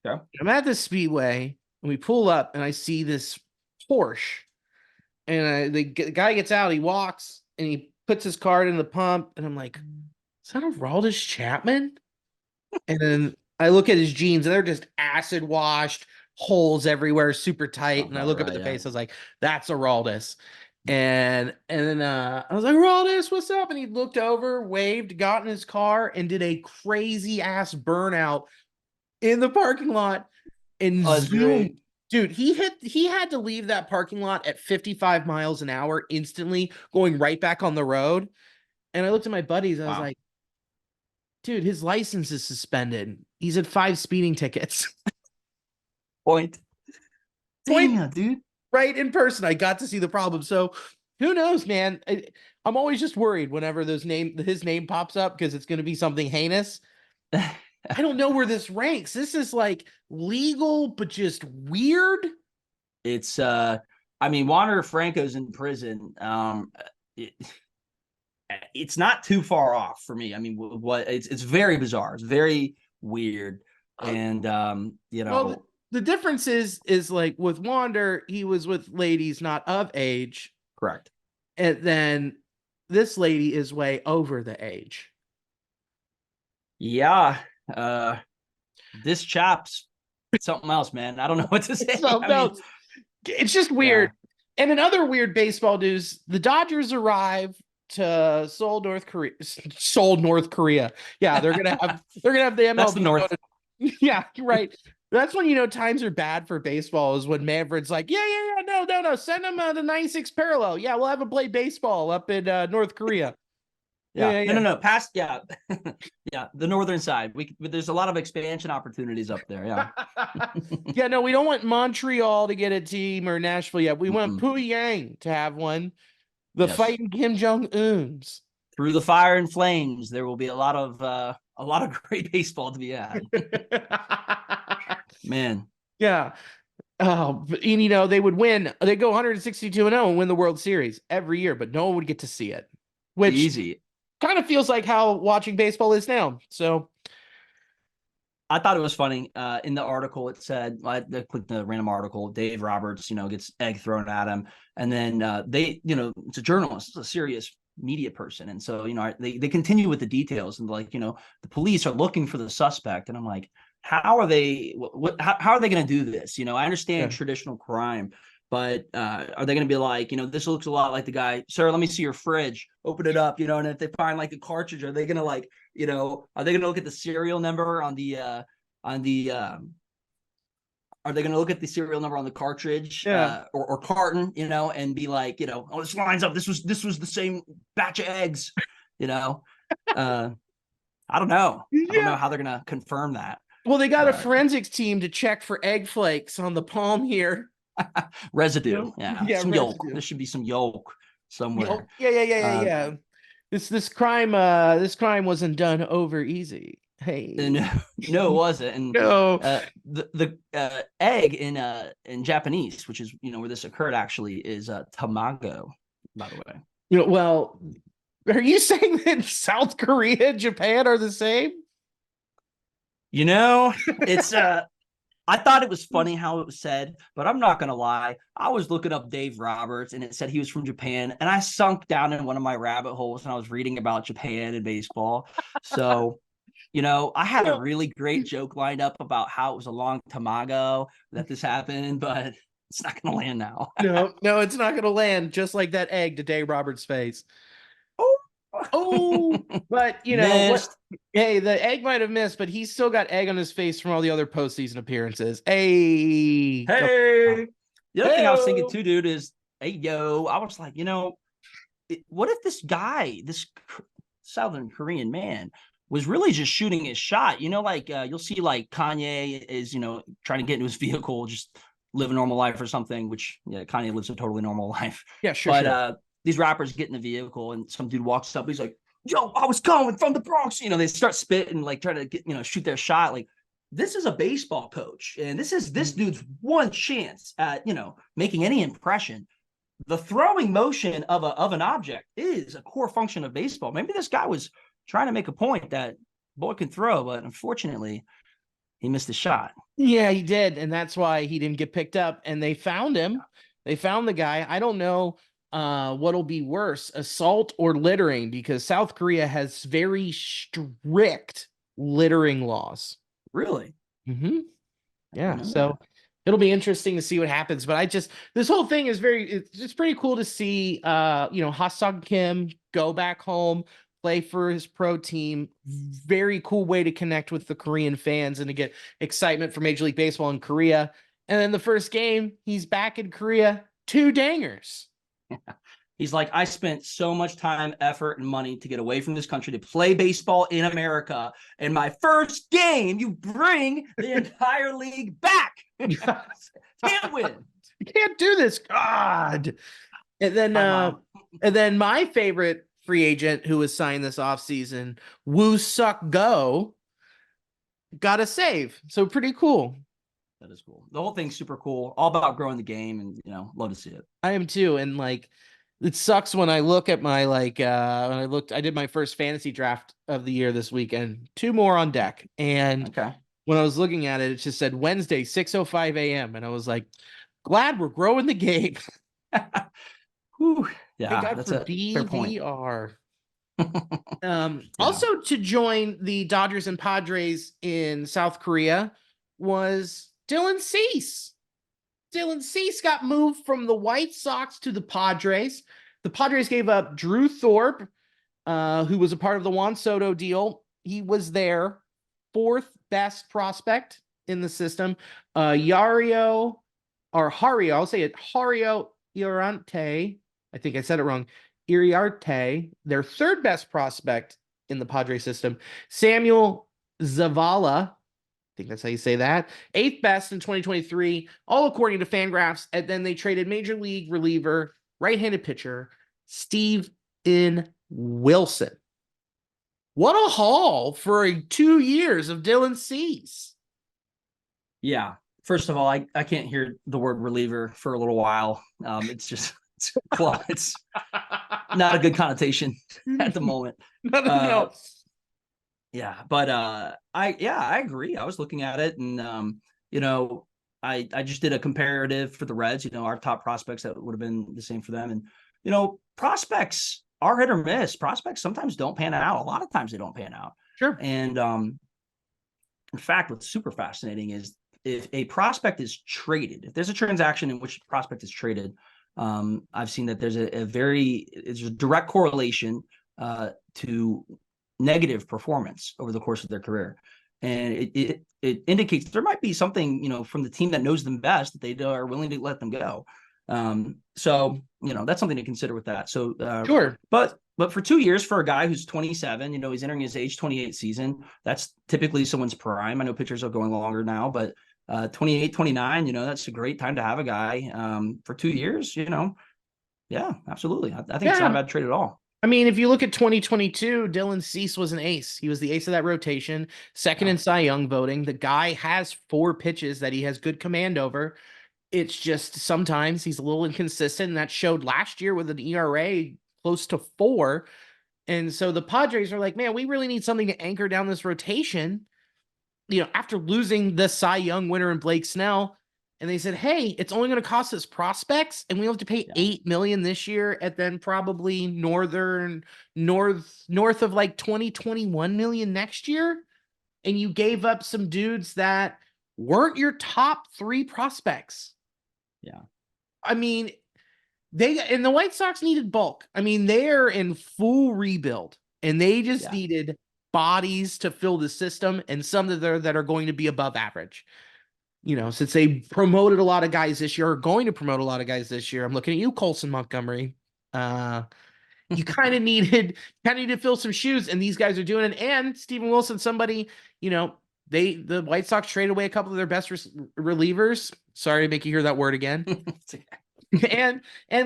Yeah. I'm at the Speedway and we pull up and I see this Porsche, and the guy gets out, he walks and he puts his card in the pump, and I'm like, is that Aroldis Chapman? And then I look at his jeans and they're just acid washed, holes everywhere, super tight. And I look up at the face, I was like, that's Aroldis. And then I was like, Aroldis, what's up? And he looked over, waved, got in his car, and did a crazy ass burnout in the parking lot and zoomed. Dude, he had to leave that parking lot at 55 miles an hour instantly, going right back on the road. And I looked at my buddies, I was like, dude, his license is suspended. He's had 5 speeding tickets. Point. Damn, dude. Right in person, I got to see the problem. So who knows, man? I'm always just worried whenever his name pops up, because it's going to be something heinous. I don't know where this ranks. This is like legal, but just weird. It's I mean, Wander Franco's in prison. It, it's not too far off for me. I mean, what it's very bizarre. It's very weird, Uh, and well, the difference is like with Wander, he was with ladies not of age, correct. and then this lady is way over the age. Yeah, this chap's something else, man. I don't know what to say. So I no, mean, it's just yeah, weird. And in other weird baseball news, the Dodgers arrive to Seoul, North Korea. Seoul, North Korea. Yeah, they're gonna have the that's the MLB. North. Yeah, right. That's when times are bad for baseball. Is when Manfred's like, yeah, no, send them the 96 parallel. Yeah, we'll have them play baseball up in North Korea. Yeah, Yeah. no. Past, yeah, yeah, the northern side. There's a lot of expansion opportunities up there. Yeah. Yeah, no, we don't want Montreal to get a team or Nashville yet. We want Mm-mm. Pyongyang to have one. The Yes. fighting Kim Jong Uns. Through the fire and flames, there will be a lot of great baseball to be had. Man, Yeah. Oh, and they would win. They go 162-0 and win the World Series every year, but no one would get to see it, which easy. kind of feels like how watching baseball is now. So, I thought it was funny. In the article, it said, I clicked the random article. Dave Roberts, gets egg thrown at him, and then it's a journalist, it's a serious media person, and so they continue with the details and like the police are looking for the suspect, and I'm like, how are they? How are they going to do this? I understand yeah. traditional crime. But are they going to be like, this looks a lot like the guy, sir, let me see your fridge, open it up, and if they find like a cartridge, are they going to like, are they going to look at the serial number on the are they going to look at the serial number on the cartridge Yeah. or carton, and be like, oh, this lines up. This was the same batch of eggs, I don't know. I don't know Yeah. how they're going to confirm that. Well, they got a But forensics team to check for egg flakes on the palm here. residue. Yeah. Yeah, Some yolk. residue. There should be some yolk somewhere. Yeah. Uh, This crime wasn't done over easy. and Hey. no, it wasn't. And No. the egg in Japanese, which is where this occurred, actually is tamago. By the way, Well, are you saying that South Korea and Japan are the same? it's I thought it was funny how it was said, but I'm not gonna lie. I was looking up Dave Roberts, and it said he was from Japan, and I sunk down in one of my rabbit holes, and I was reading about Japan and baseball. So I had a No. really great joke lined up about how it was a long tamago that this happened, but it's not going to land now. No, it's not going to land just like that egg to Dave Roberts' face. Oh, Oh, but what? missed. Hey, the egg might have missed, but he's still got egg on his face from all the other postseason appearances. Hey, Hey, the other thing I was thinking hey, too, dude, is hey, yo, I was like, what if this guy, this Southern Korean man, was really just shooting his shot? Like you'll see, like Kanye is, trying to get into his vehicle, just live a normal life or something. Which Kanye lives a totally normal life. yeah, sure, But sure. these rappers get in the vehicle, and some dude walks up. He's like, "Yo, I was coming from the Bronx." They start spitting, like trying to get shoot their shot. Like this is a baseball coach, and this dude's one chance at making any impression. The throwing motion of an object is a core function of baseball. Maybe this guy was trying to make a point that boy can throw, but unfortunately, he missed the shot. Yeah, he did, and that's why he didn't get picked up. And they found him. They found the guy. I don't know what'll be worse, assault or littering, because South Korea has very strict littering laws. Really? Mm-hmm. I didn't Yeah, know so that. it'll be interesting to see what happens. But this whole thing is it's pretty cool to see Ha-Sung Kim go back home, play for his pro team. Very cool way to connect with the Korean fans and to get excitement for Major League Baseball in Korea. And then the first game, he's back in Korea, 2 dangers. He's like, I spent so much time, effort, and money to get away from this country to play baseball in America. And my first game, you bring the entire league back. Can't win. You can't do this. God. And then Hi, Mom. my favorite free agent who was signed this offseason, Woo Suk Go, got a save. So pretty cool. That is cool. The whole thing's super cool. All about growing the game, and love to see it. I am too. And like, it sucks when I look at my I did my first fantasy draft of the year this weekend, 2 more on deck. And Okay. when I was looking at it, it just said Wednesday, 6:05 a.m. And I was like, glad we're growing the game. Whew. Thank Yeah, God that's for a fair point. DVR. Yeah. Also to join the Dodgers and Padres in South Korea was Dylan Cease. Dylan Cease got moved from the White Sox to the Padres. The Padres gave up Drew Thorpe, who was a part of the Juan Soto deal. He was their 4th best prospect in the system. Hario, I'll say it, Hario Iorante. I think I said it wrong. Iriarte, their 3rd best prospect in the Padre system. Samuel Zavala, I think that's how you say that, 8th best in 2023, all according to Fangraphs. And then they traded major league reliever, right-handed pitcher, Steven Wilson. What a haul for 2 years of Dylan Cease. Yeah. First of all, I can't hear the word reliever for a little while. It's not a good connotation at the moment. No. Yeah, but I agree. I was looking at it, and I just did a comparative for the Reds. Our top prospects, that would have been the same for them. And prospects are hit or miss. Prospects sometimes don't pan out. A lot of times they don't pan out. Sure. And in fact, what's super fascinating is if a prospect is traded, if there's a transaction in which a prospect is traded, I've seen that there's a direct correlation to negative performance over the course of their career. And it indicates there might be something, from the team that knows them best, that they are willing to let them go. So that's something to consider with that. So, sure. But for 2 years, for a guy who's 27, he's entering his age 28 season. That's typically someone's prime. I know pitchers are going longer now, but 28, 29, that's a great time to have a guy for 2 years, Yeah, absolutely. I think it's not a bad trade at all. I mean, if you look at 2022, Dylan Cease was an ace. He was the ace of that rotation, second in Cy Young voting. The guy has 4 pitches that he has good command over. It's just sometimes he's a little inconsistent, and that showed last year with an ERA close to 4. And so the Padres are like, man, we really need something to anchor down this rotation. After losing the Cy Young winner in Blake Snell, and they said, hey, it's only going to cost us prospects, and we have to pay $8 million this year, and then probably north of like 21 million next year. And you gave up some dudes that weren't your top 3 prospects. Yeah. I mean, the White Sox needed bulk. I mean, they're in full rebuild, and they just needed bodies to fill the system, and some that are going to be above average. Since they promoted a lot of guys this year, or going to promote a lot of guys this year, I'm looking at you, Colson Montgomery. You kind of needed to fill some shoes, and these guys are doing it. And Steven Wilson, somebody, the White Sox traded away a couple of their best relievers. Sorry to make you hear that word again. and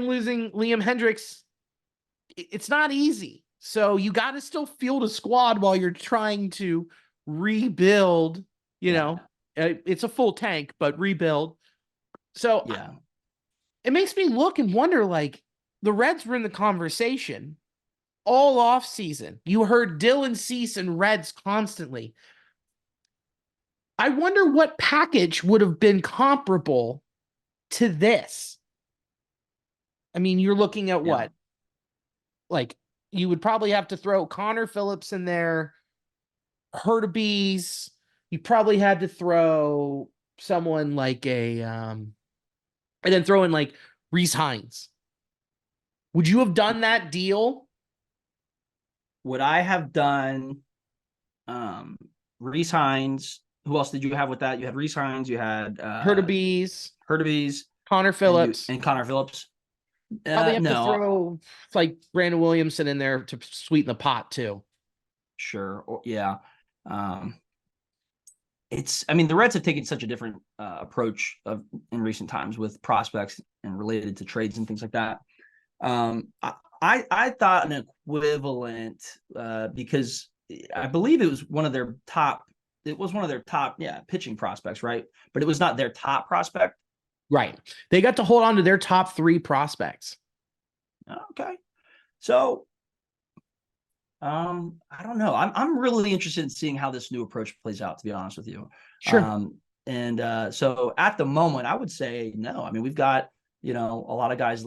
losing Liam Hendricks, it's not easy. So you got to still field a squad while you're trying to rebuild. It's a full tank, but rebuild. So it makes me look and wonder, like, the Reds were in the conversation all off season. You heard Dylan Cease and Reds constantly. I wonder what package would have been comparable to this. I mean, you're looking at what? Like, you would probably have to throw Connor Phillips in there, Hurtubise. You probably had to throw someone like and then throw in like Rhys Hines. Would you have done that deal? Would I have done Rhys Hines? Who else did you have with that? You had Rhys Hines, you had Hurtubise, Connor Phillips. and Connor Phillips. Probably have to throw like Brandon Williamson in there to sweeten the pot too. Sure. Yeah. The Reds have taken such a different approach in recent times with prospects and related to trades and things like that. I thought an equivalent because I believe it was one of their top it was one of their top, pitching prospects, right? But it was not their top prospect. Right. They got to hold on to their top 3 prospects. Okay. So, I don't know. I'm really interested in seeing how this new approach plays out, to be honest with you. Sure. So at the moment, I would say no. I mean, we've got, a lot of guys,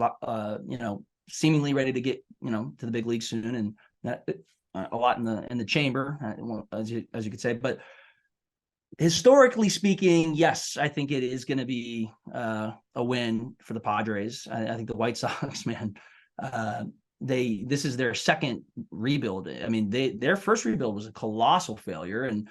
seemingly ready to get, to the big league soon, and that a lot in the chamber, as you could say. But historically speaking, yes, I think it is going to be a win for the Padres. I think the White Sox, man, this is their second rebuild. I mean, their first rebuild was a colossal failure, and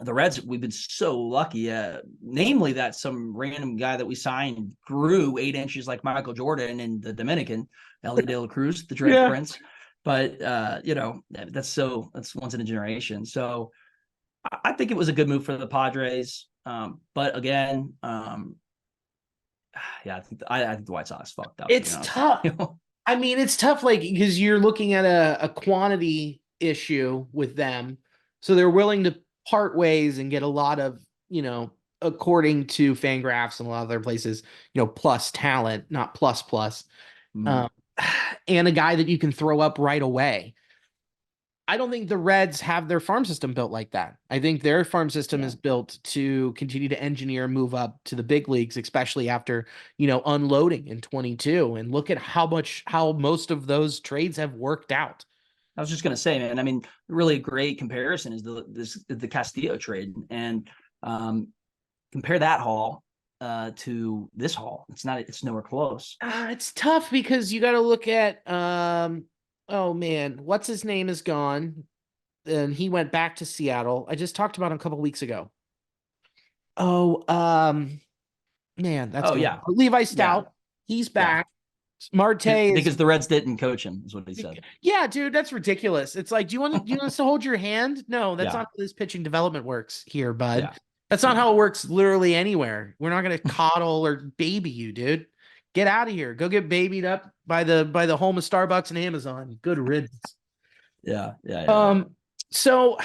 the Reds, we've been so lucky, namely that some random guy that we signed grew 8 inches like Michael Jordan in the Dominican, Elly De La Cruz, the Dread Prince. But that's once in a generation. So I think it was a good move for the Padres. But again, I think the White Sox fucked up. It's tough. I mean, it's tough, like, because you're looking at a quantity issue with them. So they're willing to part ways and get a lot of, according to Fangraphs and a lot of other places, plus talent, not plus. And a guy that you can throw up right away. I don't think the Reds have their farm system built like that. I think their farm system is built to continue to engineer, move up to the big leagues, especially after, unloading in 22. And look at how most of those trades have worked out. I was just going to say, man, I mean, really a great comparison is the Castillo trade, and compare that haul to this haul. It's nowhere close. It's tough because you got to look at, oh man, what's his name is gone, and he went back to Seattle. I just talked about him a couple weeks ago. Oh, man, that's Levi Stout. He's back. Marte because the Reds didn't coach him, is what he said. Yeah, dude, that's ridiculous. It's like, do you want us to hold your hand? No, that's not how this pitching development works here, bud. Yeah. That's not how it works literally anywhere. We're not going to coddle or baby you, dude. Get out of here. Go get babied up by the home of Starbucks and Amazon. Good riddance. Yeah. So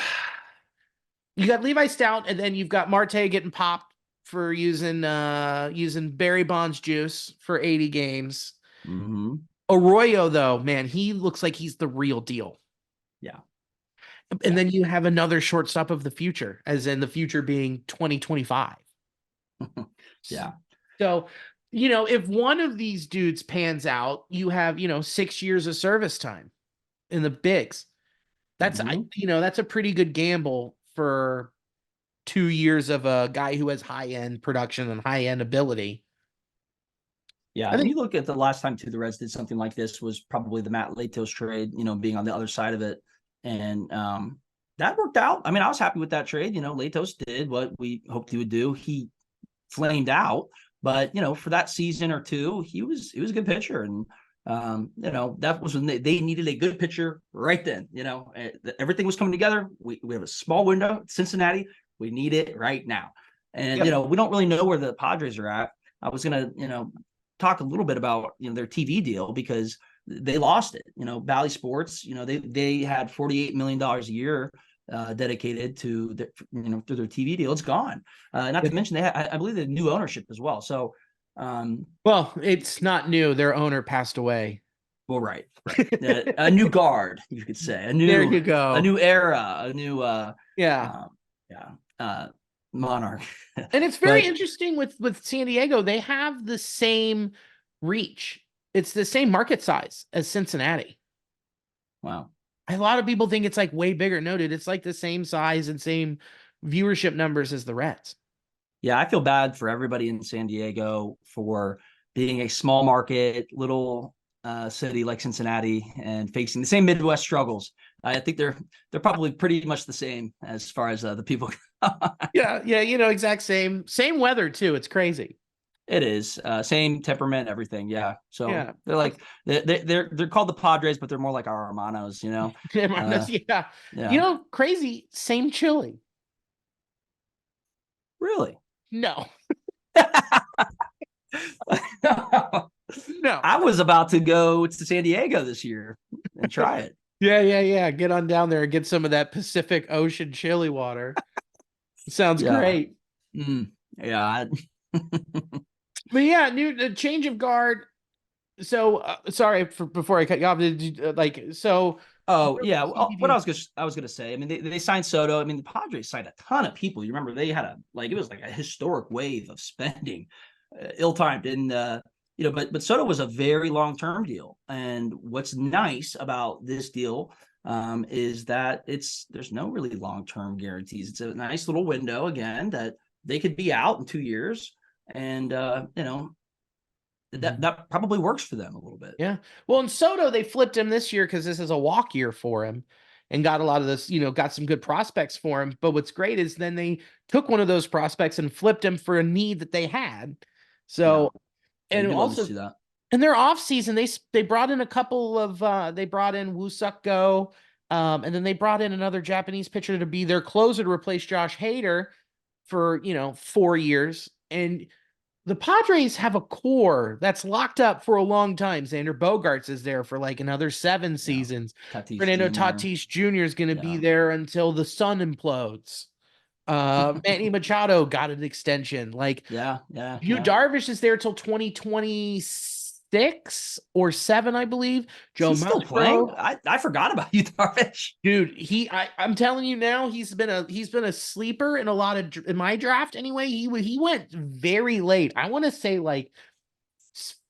you got Levi Stout, and then you've got Marte getting popped for using Barry Bonds juice for 80 games. Mm-hmm. Arroyo, though, man, he looks like he's the real deal. Yeah. And then you have another shortstop of the future, as in the future being 2025. Yeah. So, if one of these dudes pans out, you have, 6 years of service time in the bigs. That's, that's a pretty good gamble for 2 years of a guy who has high-end production and high-end ability. Yeah, I think you look at the last time the Reds did something like this was probably the Matt Latos trade, being on the other side of it. And that worked out. I mean, I was happy with that trade. Latos did what we hoped he would do. He flamed out, but for that season or two, he was a good pitcher. And that was when they needed a good pitcher right then. Everything was coming together. We have a small window, Cincinnati. We need it right now. And we don't really know where the Padres are at. I was gonna talk a little bit about their TV deal, because they lost it. Bally Sports, they had $48 million a year dedicated to through their TV deal. It's gone. Not to mention I believe they had new ownership as well. So well, it's not new. Their owner passed away. Well, right. A new guard, you could say. There you go. A new era, a new monarch. And it's very interesting with San Diego. They have the same reach. It's the same market size as Cincinnati. Wow. A lot of people think it's like way bigger. No, dude, it's like the same size and same viewership numbers as the Reds. Yeah, I feel bad for everybody in San Diego for being a small market, little city like Cincinnati and facing the same Midwest struggles. I think they're probably pretty much the same as far as the people. Yeah, exact same weather too. It's crazy. It is same temperament, everything. Yeah, so they're like they're called the Padres, but they're more like our Hermanos. Hermanos, yeah. Crazy. Same chili. Really? No. No. I was about to go to San Diego this year and try it. Yeah. Get on down there and get some of that Pacific Ocean chili water. Sounds Yeah. great. Yeah. But yeah, new change of guard. So sorry for before I cut you off. Did you, Oh yeah. What CBD. I was gonna say. I mean, they signed Soto. I mean, the Padres signed a ton of people. You remember they had it was like a historic wave of spending, ill-timed, and but Soto was a very long-term deal. And what's nice about this deal is that there's no really long-term guarantees. It's a nice little window again that they could be out in 2 years, and that probably works for them a little bit. Yeah. Well, in Soto, they flipped him this year because this is a walk year for him and got a lot of this, got some good prospects for him. But what's great is then they took one of those prospects and flipped him for a need that they had. Yeah, So, you and do love to also see that. in their offseason, they brought in a couple of, they brought in Woo Suk Go, and then they brought in another Japanese pitcher to be their closer to replace Josh Hader for, 4 years. And the Padres have a core that's locked up for a long time. Xander Bogaerts is there for like another 7 Yeah, seasons. Tatis Fernando Jr. Tatis Jr. is going to be Yeah. there until the sun implodes. Manny Machado got an extension. Like Yeah, yeah, Yu yeah. Darvish is there till 2026 or 7, I believe. Is Joe he still playing? Musgrove. I forgot about you, Darvish. Dude, I'm telling you now, he's been a sleeper in a lot of in my draft anyway. He went very late. I want to say like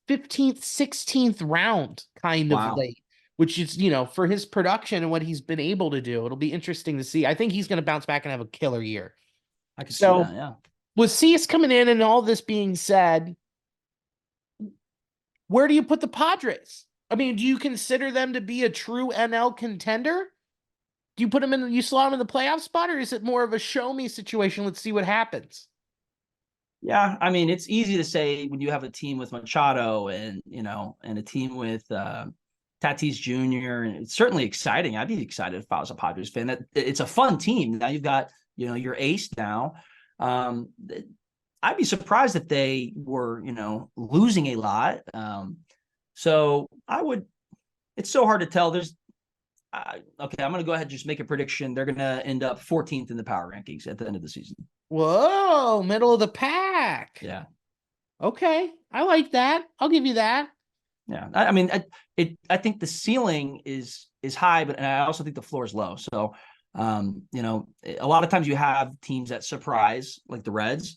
15th, 16th round kind of Wow. late, which is, for his production and what he's been able to do. It'll be interesting to see. I think he's going to bounce back and have a killer year. I could see So, that, yeah. with Cease coming in and all this being said, where do you put the Padres? I mean, do you consider them to be a true NL contender? Do you put them you slot them in the playoff spot, or is it more of a show me situation? Let's see what happens. Yeah, I mean, it's easy to say when you have a team with Machado and a team with Tatis Jr. And it's certainly exciting. I'd be excited if I was a Padres fan. That it's a fun team. Now you've got your ace now. Um, I'd be surprised if they were losing a lot. So I would. It's so hard to tell. Okay, I'm going to go ahead and just make a prediction. They're going to end up 14th in the power rankings at the end of the season. Whoa, middle of the pack. Yeah. Okay, I like that. I'll give you that. Yeah. I mean, I think the ceiling is high, but I also think the floor is low. So, a lot of times you have teams that surprise, like the Reds.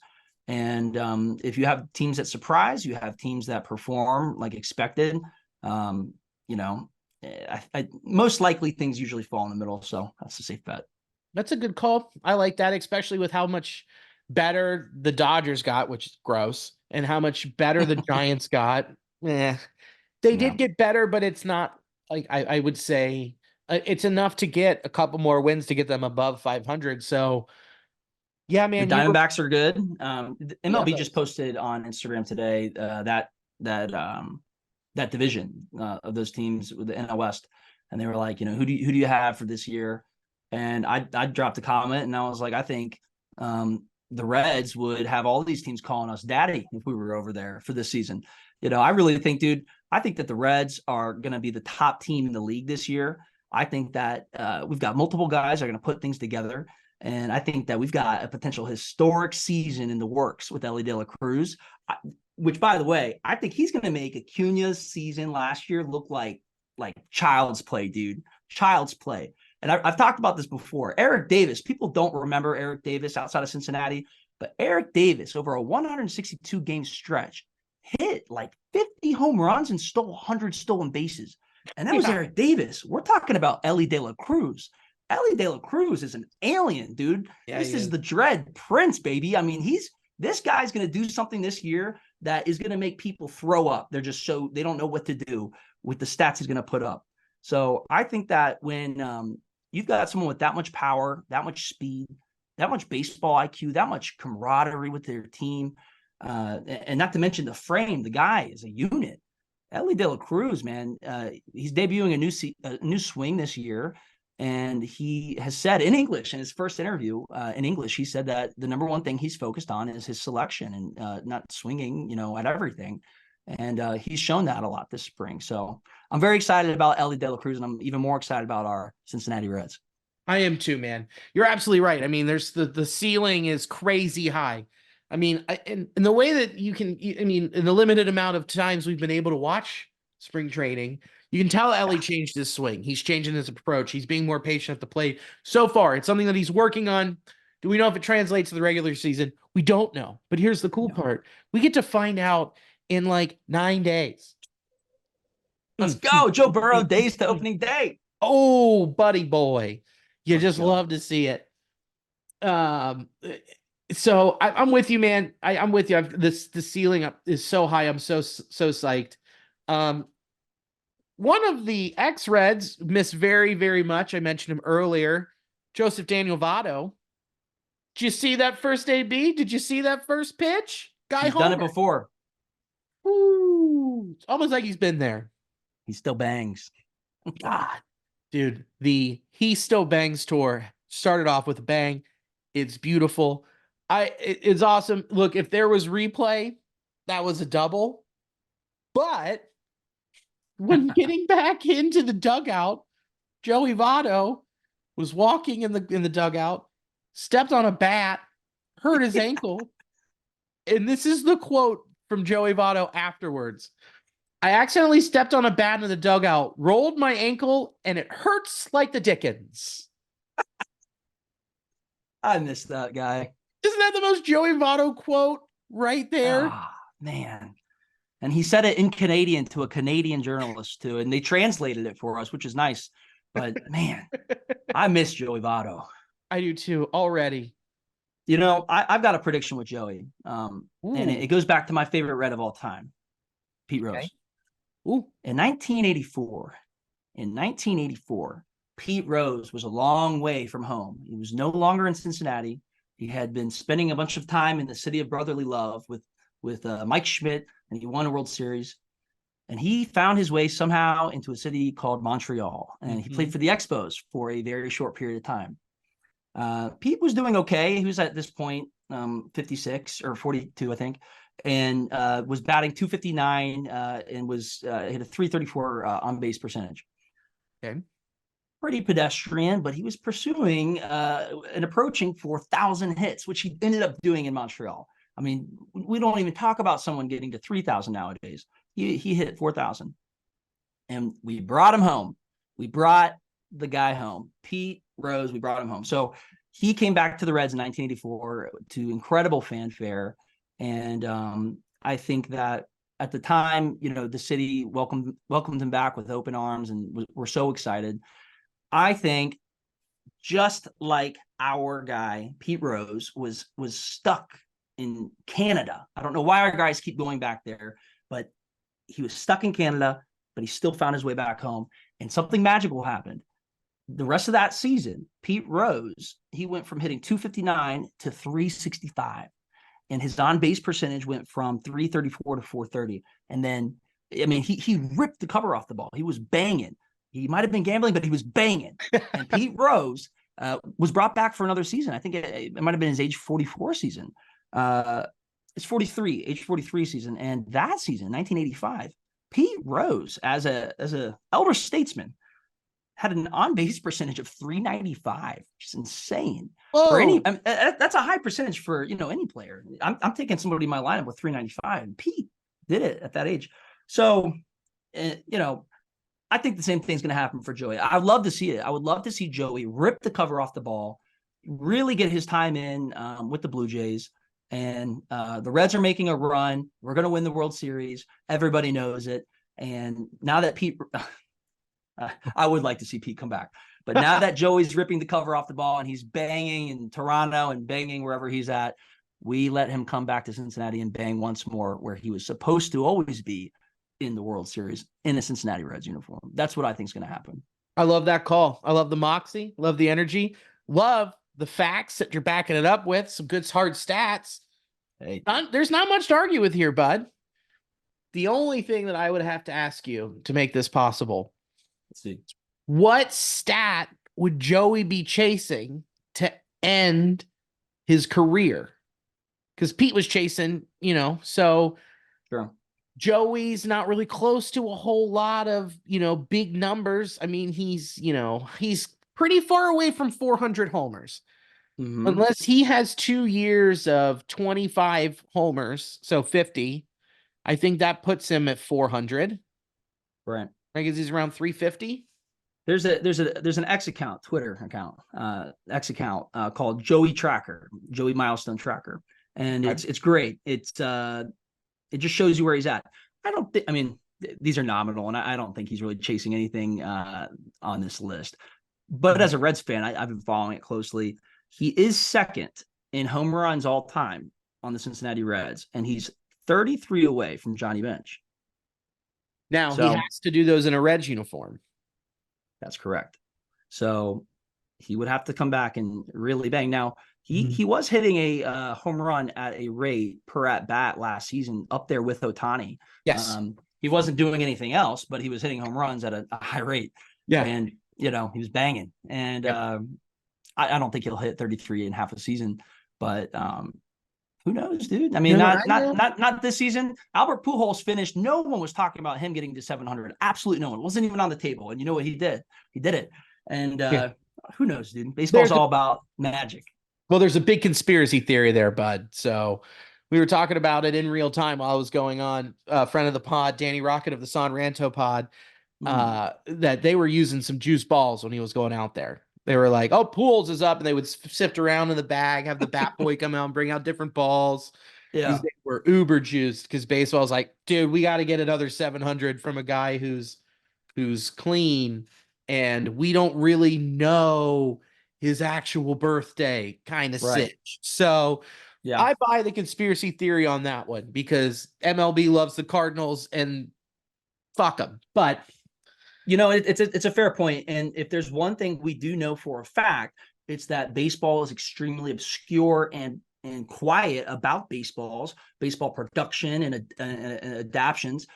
And if you have teams that surprise, you have teams that perform like expected. Most likely things usually fall in the middle. So that's a safe bet. That's a good call. I like that, especially with how much better the Dodgers got, which is gross, and how much better the Giants got. They Yeah. did get better, but it's not like I would say it's enough to get a couple more wins to get them above 500. So, yeah, The man, Diamondbacks are good. MLB but just posted on Instagram today that division of those teams with the NL West, and they were like, who do you have for this year? And I dropped a comment, and I was like, I think the Reds would have all these teams calling us daddy if we were over there for this season. I really think, dude, I think that the Reds are going to be the top team in the league this year. I think that we've got multiple guys that are going to put things together. And I think that we've got a potential historic season in the works with Elly De La Cruz, which, by the way, I think he's going to make Acuna's season last year look like child's play, dude. Child's play. And I've talked about this before. Eric Davis, people don't remember Eric Davis outside of Cincinnati, but Eric Davis, over a 162-game stretch, hit like 50 home runs and stole 100 stolen bases. And that was Eric Davis. We're talking about Elly De La Cruz. Elly De La Cruz is an alien, dude. Yeah, this is the Dread Prince, baby. I mean, this guy's going to do something this year that is going to make people throw up. They're just they don't know what to do with the stats he's going to put up. So I think that when you've got someone with that much power, that much speed, that much baseball IQ, that much camaraderie with their team, and not to mention the frame, the guy is a unit. Elly De La Cruz, man, he's debuting a new swing this year. And he has said in English, in his first interview in English, he said that the number one thing he's focused on is his selection and not swinging, at everything. And he's shown that a lot this spring. So I'm very excited about Elly De La Cruz, and I'm even more excited about our Cincinnati Reds. I am too, man. You're absolutely right. I mean, there's the ceiling is crazy high. I mean, and the way that you can, I mean, in the limited amount of times we've been able to watch spring training, you can tell Elly changed his swing. He's changing his approach. He's being more patient at the plate. So far, it's something that he's working on. Do we know if it translates to the regular season? We don't know. But here's the cool part. We get to find out in like 9 days. Let's go. Joe Burrow, days to opening day. Oh, buddy boy. You Let's just go. love to see it. So I'm with you, man. I'm with you. The ceiling up is so high. I'm so psyched. One of the ex-Reds missed very, very much. I mentioned him earlier. Joseph Daniel Votto. Did you see that first AB? Did you see that first pitch? He's done it before. Ooh, it's almost like he's been there. He still bangs. God, dude, the He Still Bangs tour started off with a bang. It's beautiful. It's awesome. Look, if there was replay, that was a double. But when getting back into the dugout, Joey Votto was walking in the dugout, stepped on a bat, hurt his ankle. And this is the quote from Joey Votto afterwards. I accidentally stepped on a bat in the dugout, rolled my ankle, and it hurts like the dickens. I miss that guy. Isn't that the most Joey Votto quote right there? Ah, man. And he said it in Canadian to a Canadian journalist too, and they translated it for us, which is nice. But man, I miss Joey Votto. I do too, already. You know, I've got a prediction with Joey, and it goes back to my favorite Red of all time, Pete Rose. Okay. Ooh. In 1984, Pete Rose was a long way from home. He was no longer in Cincinnati. He had been spending a bunch of time in the city of brotherly love with Mike Schmidt, and he won a World Series. And he found his way somehow into a city called Montreal, and he played for the Expos for a very short period of time. Pete was doing okay. He was at this point 56 or 42, I think, and was batting .259 and was hit a .334 on base percentage. Okay. Pretty pedestrian, but he was pursuing and approaching 4,000 hits, which he ended up doing in Montreal. I mean, we don't even talk about someone getting to 3,000 nowadays. He hit 4,000. And we brought him home. We brought the guy home. Pete Rose, we brought him home. So he came back to the Reds in 1984 to incredible fanfare. And I think that at the time, you know, the city welcomed him back with open arms and we're so excited. I think just like our guy, Pete Rose, was stuck in Canada. I don't know why our guys keep going back there, but he was stuck in Canada, but he still found his way back home. And something magical happened. The rest of that season, Pete Rose, he went from hitting .259 to .365. And his on-base percentage went from .334 to .430. And then, I mean, he ripped the cover off the ball. He was banging. He might have been gambling, but he was banging. And Pete Rose was brought back for another season. I think it might have been his age 44 season. It's 43, age 43 season. And that season, 1985, Pete Rose, as a elder statesman, had an on-base percentage of .395, which is insane. Whoa. For any, I mean, that's a high percentage for, you know, any player. I'm taking somebody in my lineup with .395, and Pete did it at that age. So, you know, I think the same thing's going to happen for Joey. I'd love to see it. I would love to see Joey rip the cover off the ball, really get his time in with the Blue Jays. And the Reds are making a run. We're going to win the World Series. Everybody knows it. And now that Pete, I would like to see Pete come back. But now that Joey's ripping the cover off the ball and he's banging in Toronto and banging wherever he's at, we let him come back to Cincinnati and bang once more where he was supposed to always be, in the World Series in a Cincinnati Reds uniform. That's what I think is going to happen. I love that call. I love the moxie, love the energy, love the facts that you're backing it up with, some good hard stats. Hey, there's not much to argue with here, bud. The only thing that I would have to ask you to make this possible, let's see. What stat would Joey be chasing to end his career? Because Pete was chasing, you know, so sure. Joey's not really close to a whole lot of, big numbers. I mean, he's pretty far away from 400 homers. Mm-hmm. Unless he has 2 years of 25 homers, so 50, I think that puts him at 400. Right. I guess he's around 350. There's an X account, Twitter account, X account called Joey Tracker, Joey Milestone Tracker, and it's great. It just shows you where he's at. I mean, these are nominal, and I don't think he's really chasing anything on this list. But as a Reds fan, I've been following it closely. He is second in home runs all time on the Cincinnati Reds, and he's 33 away from Johnny Bench. Now, he has to do those in a Reds uniform. That's correct. So he would have to come back and really bang. Now, he was hitting a home run at a rate per at bat last season up there with Ohtani. Yes. He wasn't doing anything else, but he was hitting home runs at a high rate. Yeah. And, he was banging. And I don't think he'll hit 33 in half a season, but who knows, dude? I mean, not this season. Albert Pujols finished. No one was talking about him getting to 700. Absolutely no one. It wasn't even on the table. And you know what he did? He did it. And who knows, dude? Baseball's all about magic. Well, there's a big conspiracy theory there, bud. So we were talking about it in real time while I was going on. A friend of the pod, Danny Rocket of the San Ranto pod, that they were using some juice balls when he was going out there. They were like, "Oh, Pools is up," and they would sift around in the bag, have the bat boy come out and bring out different balls. Yeah, they were uber juiced because baseball's like, dude, we got to get another 700 from a guy who's clean, and we don't really know his actual birthday, kind of sitch. So yeah, I buy the conspiracy theory on that one because MLB loves the Cardinals and fuck them. But it's a fair point. And if there's one thing we do know for a fact, it's that baseball is extremely obscure and quiet about baseball production and adaptions.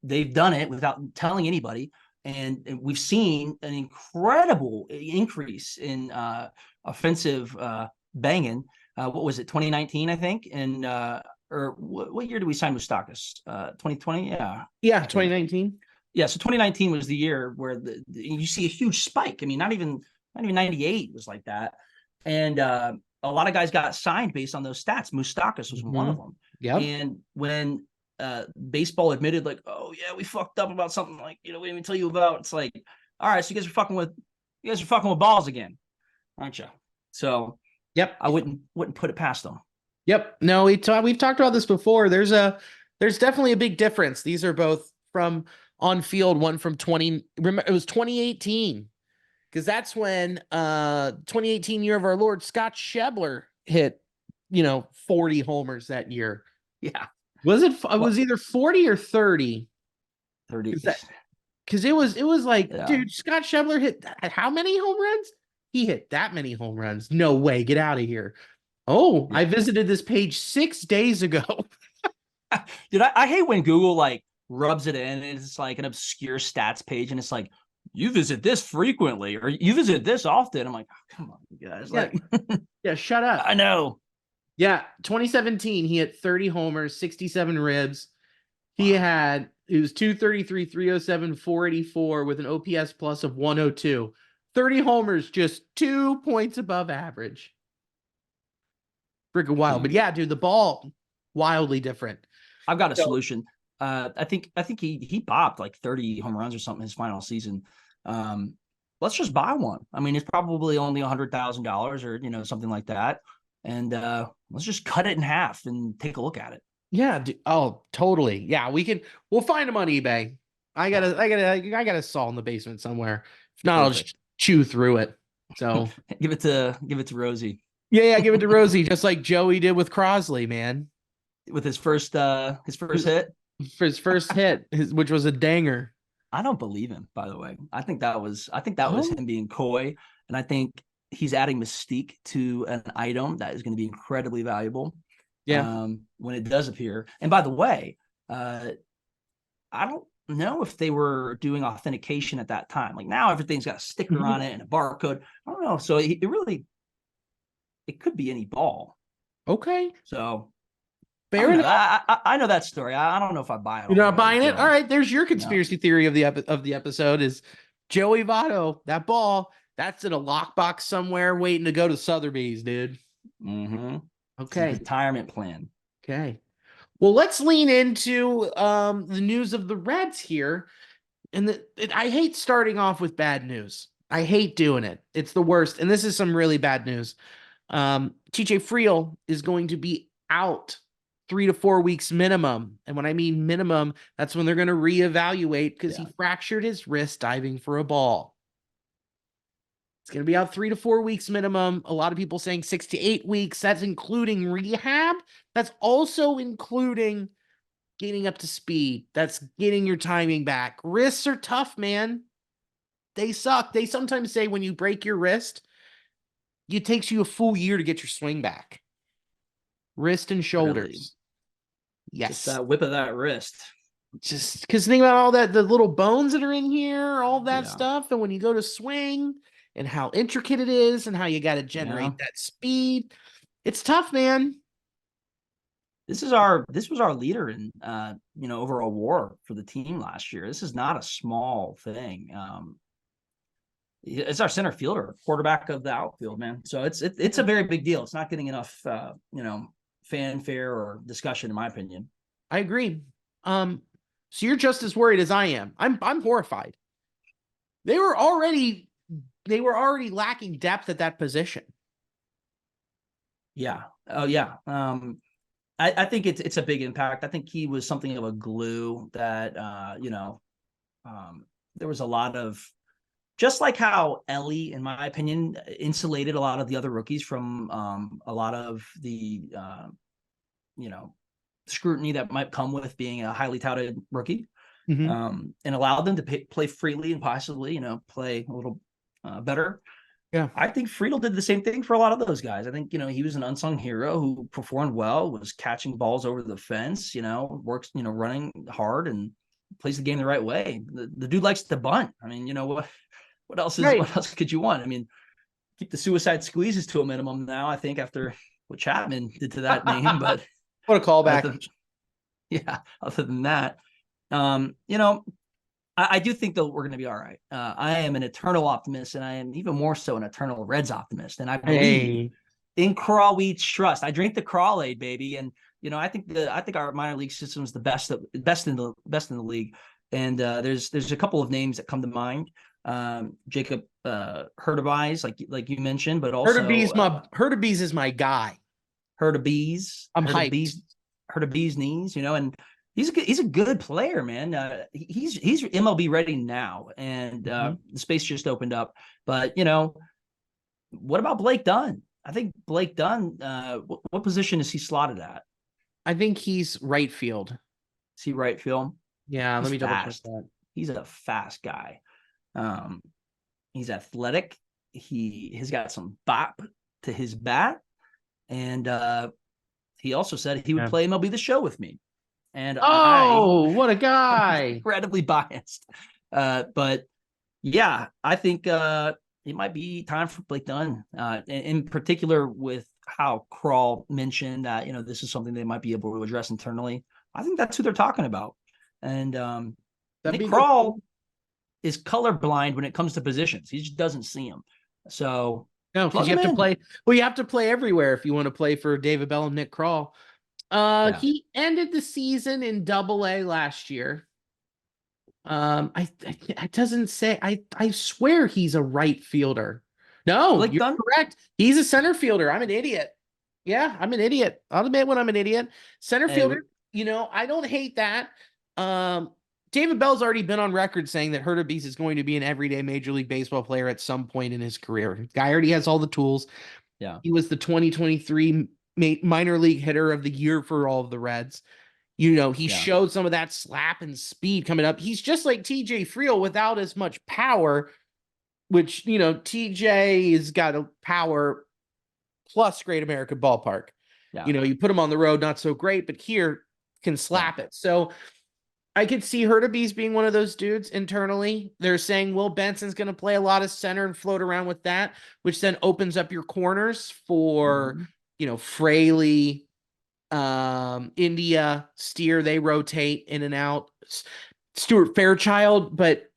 They've done it without telling anybody. And we've seen an incredible increase in offensive banging. What was it, 2019, I think? And or what year did we sign Moustakas? 2020? Yeah. Yeah, 2019. Yeah, so 2019 was the year where you see a huge spike. I mean, not even 98 was like that. And a lot of guys got signed based on those stats. Moustakas was one of them. Yeah. And when baseball admitted, like, oh yeah, we fucked up about something, like, we didn't even tell you about. It's like, all right, so you guys are fucking with balls again, aren't you? So yep, I wouldn't put it past them. Yep. No, we've talked about this before. There's definitely a big difference. These are both from on field, one from 2018, because that's when 2018 year of our Lord Scott Schebler hit 40 homers that year. Yeah. Was it was either 40 or 30? 30. Because it was like, dude, Scott Schebler hit how many home runs? He hit that many home runs. No way. Get out of here. Oh, yeah. I visited this page 6 days ago. Dude, I hate when Google like rubs it in and it's like an obscure stats page and it's like, you visit this frequently or you visit this often. I'm like, oh, come on, you guys. Yeah. Like, yeah, shut up. I know. Yeah, 2017, he hit 30 homers, 67 ribs. It was 233, 307, 484 with an OPS plus of 102. 30 homers, just 2 points above average. Freaking wild. But yeah, dude, the ball, wildly different. I've got a solution. I think he popped like 30 home runs or something his final season. Let's just buy one. I mean, it's probably only $100,000 or something like that. And let's just cut it in half and take a look at it. Yeah. Oh, totally. Yeah, we'll find them on eBay. I got a saw in the basement somewhere. If not, I'll just chew through it. So give it to Rosie. Yeah, give it to Rosie, just like Joey did with Crosley, man. With his first hit. For his first hit, which was a danger. I don't believe him, by the way. I think that was him being coy, and I think he's adding mystique to an item that is going to be incredibly valuable. Yeah. When it does appear. And by the way, I don't know if they were doing authentication at that time. Like now everything's got a sticker on it and a barcode. I don't know. So it could be any ball. Okay. So Fair enough. I know that story. I don't know if I buy it. You're All the not way, buying it? All so, right, there's your no. conspiracy theory of the episode is Joey Votto, that ball, that's in a lockbox somewhere waiting to go to Sotheby's, dude. Mm-hmm. It's his Okay. retirement plan. Okay. Well, let's lean into the news of the Reds here. And I hate starting off with bad news. I hate doing it. It's the worst. And this is some really bad news. TJ Friedl is going to be out 3 to 4 weeks minimum. And when I mean minimum, that's when they're going to reevaluate because he fractured his wrist diving for a ball. It's going to be out 3 to 4 weeks minimum. A lot of people saying 6 to 8 weeks. That's including rehab. That's also including getting up to speed. That's getting your timing back. Wrists are tough, man. They suck. They sometimes say when you break your wrist, it takes you a full year to get your swing back. Wrist and shoulders. Really? Yes. Just that whip of that wrist. Just because think about all that, the little bones that are in here, all that stuff. And when you go to swing and how intricate it is and how you got to generate that speed, it's tough, man. This was our leader in overall WAR for the team last year. This is not a small thing. It's our center fielder, quarterback of the outfield, man. So it's a very big deal. It's not getting enough fanfare or discussion, in my opinion. I agree. So you're just as worried as I am. I'm horrified. They were already lacking depth at that position. Yeah. Oh yeah. I think it's a big impact. I think he was something of a glue that there was a lot of, just like how Elly, in my opinion, insulated a lot of the other rookies from a lot of the scrutiny that might come with being a highly touted rookie, and allowed them to play freely and possibly, play a little better. Yeah. I think Friedl did the same thing for a lot of those guys. I think, he was an unsung hero who performed well, was catching balls over the fence, works, running hard and plays the game the right way. The dude likes to bunt. I mean, what else could you want? I mean, keep the suicide squeezes to a minimum now, I think, after what Chapman did to that name, but what a callback. Other than that, I do think that we're going to be all right. I am an eternal optimist, and I am even more so an eternal Reds optimist. And I believe in Crawl we trust. I drink the Crawl-Aid, baby. And I think our minor league system is the best in the league. And there's a couple of names that come to mind. Jacob Hurtubise, like you mentioned, but also Hurtubise is my guy. Hurtubise. I'm hyped. Hurtubise knees, and he's a good player, man. He's MLB ready now, and the space just opened up. But what about Blake Dunn? I think Blake Dunn. What position is he slotted at? I think he's right field. Is he right field? Yeah, let me double check that. He's a fast guy. He's athletic. He's got some bop to his bat, and he also said he would play MLB The Show with me. And what a guy! Incredibly biased, but yeah, I think it might be time for Blake Dunn, in particular with how Crawl mentioned that this is something they might be able to address internally. I think that's who they're talking about, and Nick Crawl is colorblind when it comes to positions. He just doesn't see them. So no, because you have to play. Well, you have to play everywhere if you want to play for David Bell and Nick Crawl. He ended the season in Double-A last year. It doesn't say. I swear he's a right fielder. No, you're correct. He's a center fielder. I'm an idiot. Yeah, I'm an idiot. I'll admit when I'm an idiot. Center fielder. I don't hate that. David Bell's already been on record saying that Hurtubise is going to be an everyday Major League Baseball player at some point in his career. Guy already has all the tools. Yeah, he was the 2023 minor league hitter of the year for all of the Reds. He showed some of that slap and speed coming up. He's just like TJ Friedl without as much power, which, TJ has got a power plus Great American Ballpark. Yeah. You put him on the road, not so great, but here can slap it. So I could see Hurtubise being one of those dudes internally. They're saying Will Benson's going to play a lot of center and float around with that, which then opens up your corners for, Fraley, India, Steer, they rotate in and out. Stuart Fairchild, but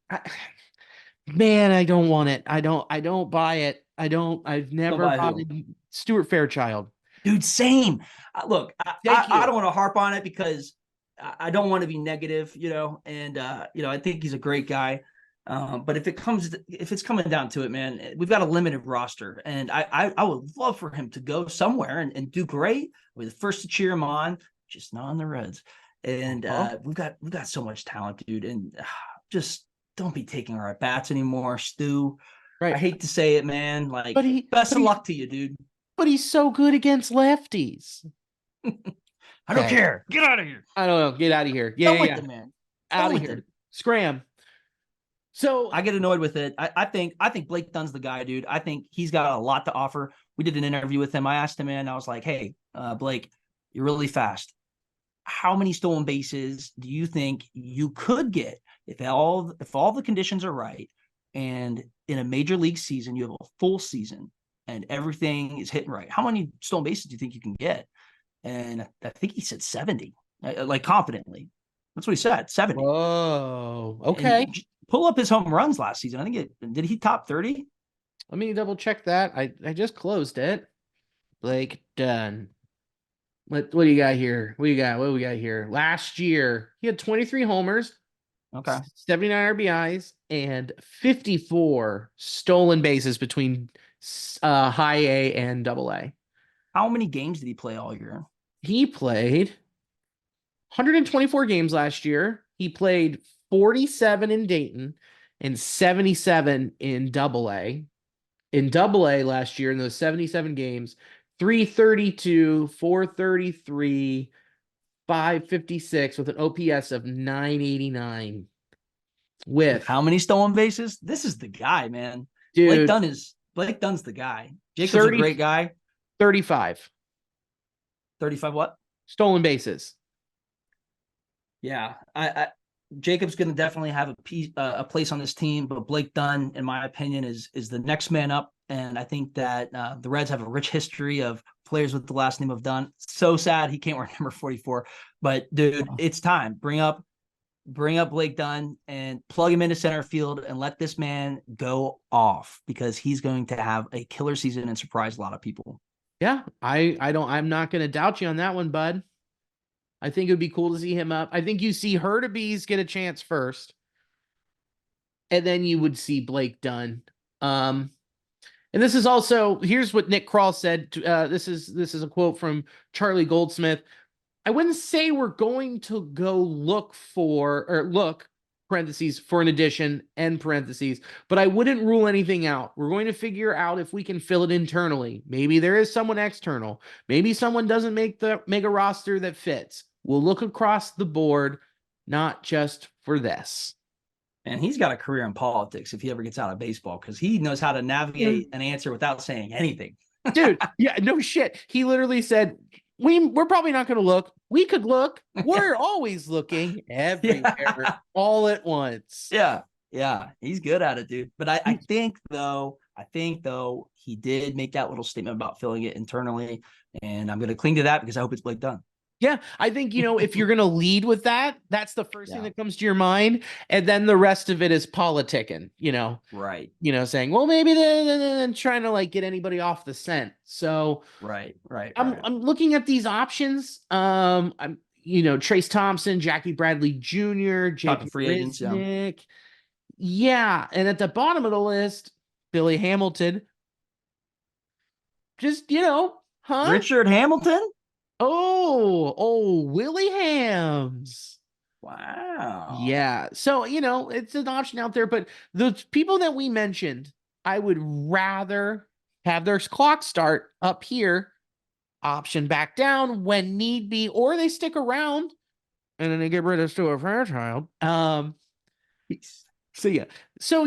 man, I don't want it. I don't buy it. I've Don't never buy bought who? Stuart Fairchild. Dude, same. Look, Thank I you. don't want to harp on it because I don't want to be negative, and I think he's a great guy. But if it's coming down to it, man, we've got a limited roster, and I would love for him to go somewhere and do great. We're the first to cheer him on, just not on the Reds. And we've got so much talent, dude, and just don't be taking our at bats anymore, Stu. I Right. hate to say it, man. Like, But he best but of he luck to you, dude. but he's so good against lefties. I don't Okay. care. Get out of here. I don't know. Get out of here. Yeah, Done yeah, with yeah. it, man. Out Done of with here. it. Scram. So I get annoyed with it. I think Blake Dunn's the guy, dude. I think he's got a lot to offer. We did an interview with him. I asked him, man, I was like, hey, Blake, you're really fast. How many stolen bases do you think you could get if all the conditions are right and in a major league season you have a full season and everything is hitting right? How many stolen bases do you think you can get? And I think he said 70, like confidently. That's what he said, 70. whoa. And Okay. pull up his home runs last season. I think did he top 30? Let me double check that. I just closed it. Blake Dunn. What do you got here? What do you got? What do we got here? Last year, he had 23 homers, Okay. 79 RBIs, and 54 stolen bases between high A and double A. How many games did he play all year? He played 124 games last year. He played 47 in Dayton and 77 in double A. In double A last year, in those 77 games, 332, 433, 556 with an OPS of 989. With With, how many stolen bases? This is the guy, man. dude, Blake Dunn's the guy. Jacob's a 30, great guy. 35 35 what? stolen bases. Yeah. Jacob's going to definitely have a place on this team, but Blake Dunn, in my opinion, is the next man up. And I think that the Reds have a rich history of players with the last name of Dunn. So sad he can't wear number 44. But dude, it's time. Bring up Blake Dunn and plug him into center field and let this man go off because he's going to have a killer season and surprise a lot of people. Yeah, I'm not going to doubt you on that one, bud. I think it would be cool to see him up. I think you see Hurtabees get a chance first, and then you would see Blake Dunn. And this is also, here's what Nick Kroll said. This is a quote from Charlie Goldsmith. I wouldn't say we're going to go look parentheses for an addition end parentheses, but I wouldn't rule anything out. We're going to figure out if we can fill it internally. Maybe there is someone external. Maybe someone doesn't make a roster that fits. We'll look across the board, not just for this. And he's got a career in politics if he ever gets out of baseball because he knows how to navigate an answer without saying anything. Dude, yeah, no shit. He literally said, we're probably not going to look. We could look. We're always looking everywhere all at once. Yeah. He's good at it, dude. But I think though, he did make that little statement about filling it internally. And I'm going to cling to that because I hope it's Blake Dunn. Yeah, I think, if you're going to lead with that, that's the first thing that comes to your mind. And then the rest of it is politicking, Right. Saying, well, maybe they're trying to like get anybody off the scent. So Right. I'm looking at these options. I'm, Trace Thompson, Jackie Bradley Jr., JP free agents, Riznick. Yeah. And at the bottom of the list, Billy Hamilton. Just, huh? Richard Hamilton? Oh, Willie Hams. Wow. Yeah. So, it's an option out there, but the people that we mentioned, I would rather have their clock start up here, option back down when need be, or they stick around and then they get rid of Stuart Fairchild. So yeah. So,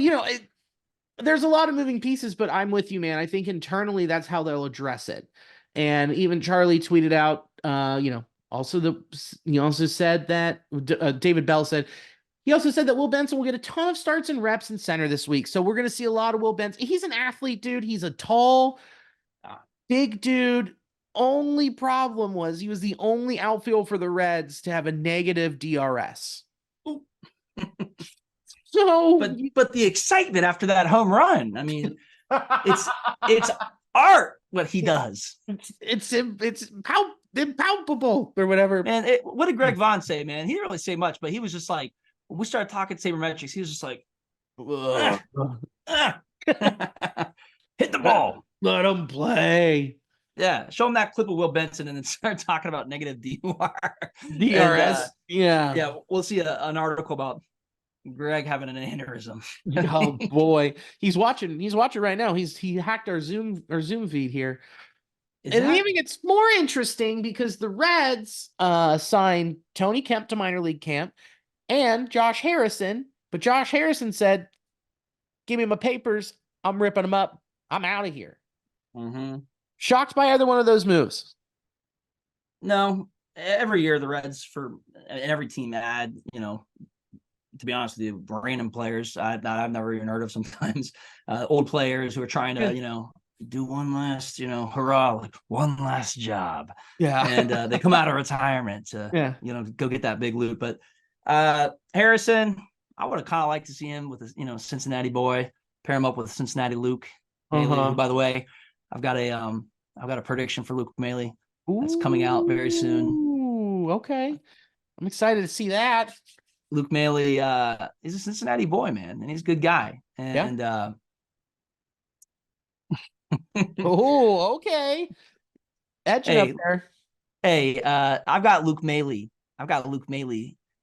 there's a lot of moving pieces, but I'm with you, man. I think internally that's how they'll address it. And even Charlie tweeted out, he also said that David Bell said, he also said that Will Benson will get a ton of starts and reps in center this week. So we're going to see a lot of Will Benson. He's an athlete, dude. He's a tall, big dude. only problem was he was the only outfield for the Reds to have a negative DRS. So, but the excitement after that home run, I mean, it's art what he does. It's impalpable or whatever. Man, what did Greg Vaughn say, man? He didn't really say much, but he was just like, when we started talking sabermetrics, he was just like, hit the ball. Let him play. Yeah, show him that clip of Will Benson and then start talking about negative DUR. DRS. Yeah, we'll see an article about Greg having an aneurysm. Oh boy, he's watching right now. He hacked our Zoom feed here. And even it's more interesting because the Reds signed Tony Kemp to minor league camp and Josh Harrison, but Josh Harrison said, "Give me my papers. I'm ripping them up. I'm out of here." Mm-hmm. Shocked by either one of those moves? No. Every year the Reds and every team add, to be honest with you, random players I've never even heard of sometimes, old players who are trying to, do one last, hurrah, like one last job. Yeah. And they come out of retirement to, go get that big loot. But Harrison, I would have kind of liked to see him with a, Cincinnati boy, pair him up with Cincinnati Luke Maile, who, by the way, I've got a prediction for Luke Maile that's coming out very soon. Ooh, okay. I'm excited to see that. Luke Maile is a Cincinnati boy, man, and he's a good guy. And oh, okay. Edging up there. Hey, I've got Luke Maile.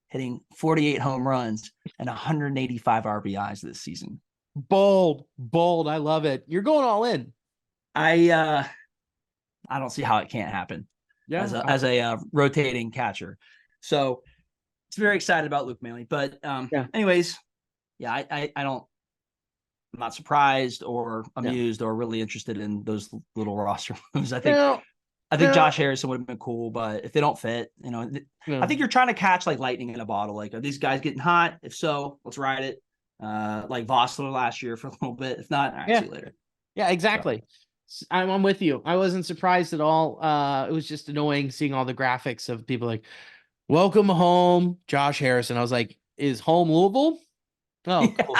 Hitting 48 home runs and 185 RBIs this season. Bold. I love it. You're going all in. I don't see how it can't happen. Yeah. As a rotating catcher. So it's very excited about Luke Maile. But anyways, I don't. I'm not surprised or amused or really interested in those little roster moves. I think Josh Harrison would have been cool, but if they don't fit, I think you're trying to catch like lightning in a bottle. Like, are these guys getting hot? If so, let's ride it. Like Vossler last year for a little bit. If not, all right, see you later. Yeah, exactly. So. I'm with you. I wasn't surprised at all. It was just annoying seeing all the graphics of people like, "Welcome home, Josh Harrison." I was like, "Is home Louisville?" Oh, cool.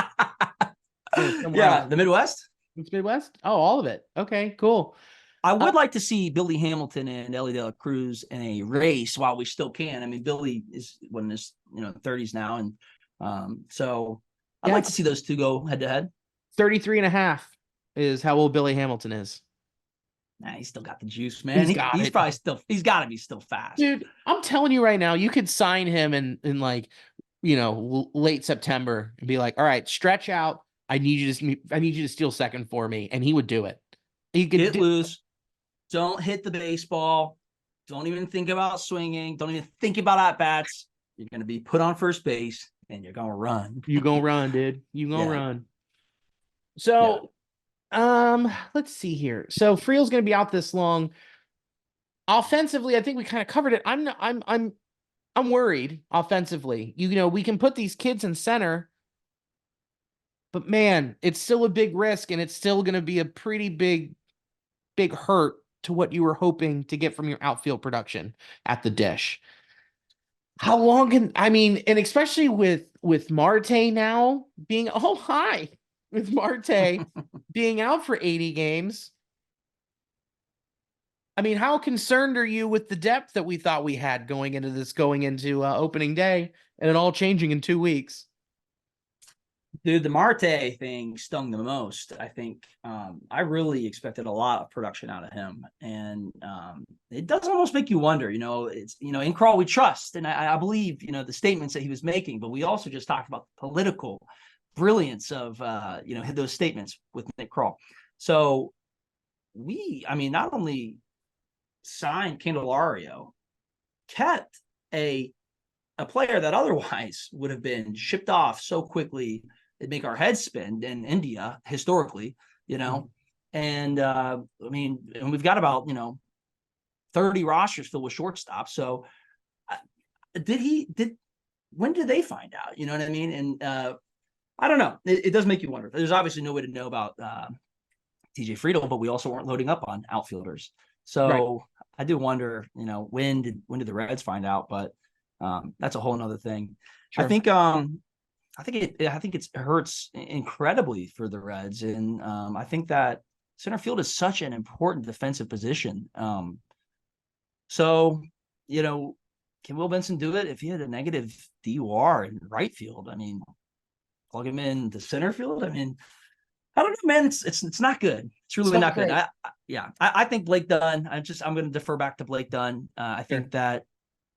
The Midwest. It's Midwest. Oh, all of it. Okay, cool. I would like to see Billy Hamilton and Elly De La Cruz in a race while we still can. I mean, Billy is in his 30s now, and so I'd like to see those two go head to head. 33 and a half is how old Billy Hamilton is. Nah, he's still got the juice, man. He's probably still. He's got to be still fast, dude. I'm telling you right now, you could sign him in like late September and be like, "All right, stretch out. I need you to steal second for me," and he would do it. He could get loose. Don't hit the baseball. Don't even think about swinging. Don't even think about at-bats. You're going to be put on first base, and you're going to run. You're going to run, dude. You're going to run. So, let's see here. So, Friedl's going to be out this long. Offensively, I think we kind of covered it. I'm worried offensively. We can put these kids in center, but man, it's still a big risk, and it's still going to be a pretty big hurt to what you were hoping to get from your outfield production at the dish. How long and especially with Marte now being with Marte being out for 80 games. I mean, how concerned are you with the depth that we thought we had going into opening day and it all changing in 2 weeks? Dude, the Marte thing stung the most. I think I really expected a lot of production out of him, and it does almost make you wonder. It's in Crawl we trust, and I believe the statements that he was making, but we also just talked about the political brilliance of those statements with Nick Crawl. So not only signed Candelario, kept a player that otherwise would have been shipped off so quickly. It'd make our heads spin in India historically, and and we've got about 30 rosters filled with shortstops. So when did they find out? You know what I mean? And I don't know. It does make you wonder. There's obviously no way to know about TJ Friedl, but we also weren't loading up on outfielders. So I do wonder, when did the Reds find out? But that's a whole nother thing. I Sure. think I think it hurts incredibly for the Reds, and I think that center field is such an important defensive position. So, can Will Benson do it if he had a negative DUR in right field? I mean, plug him in the center field. I mean, I don't know, man. It's not good. It's It's really not not good. great. I think Blake Dunn. I'm going to defer back to Blake Dunn. I Sure. think that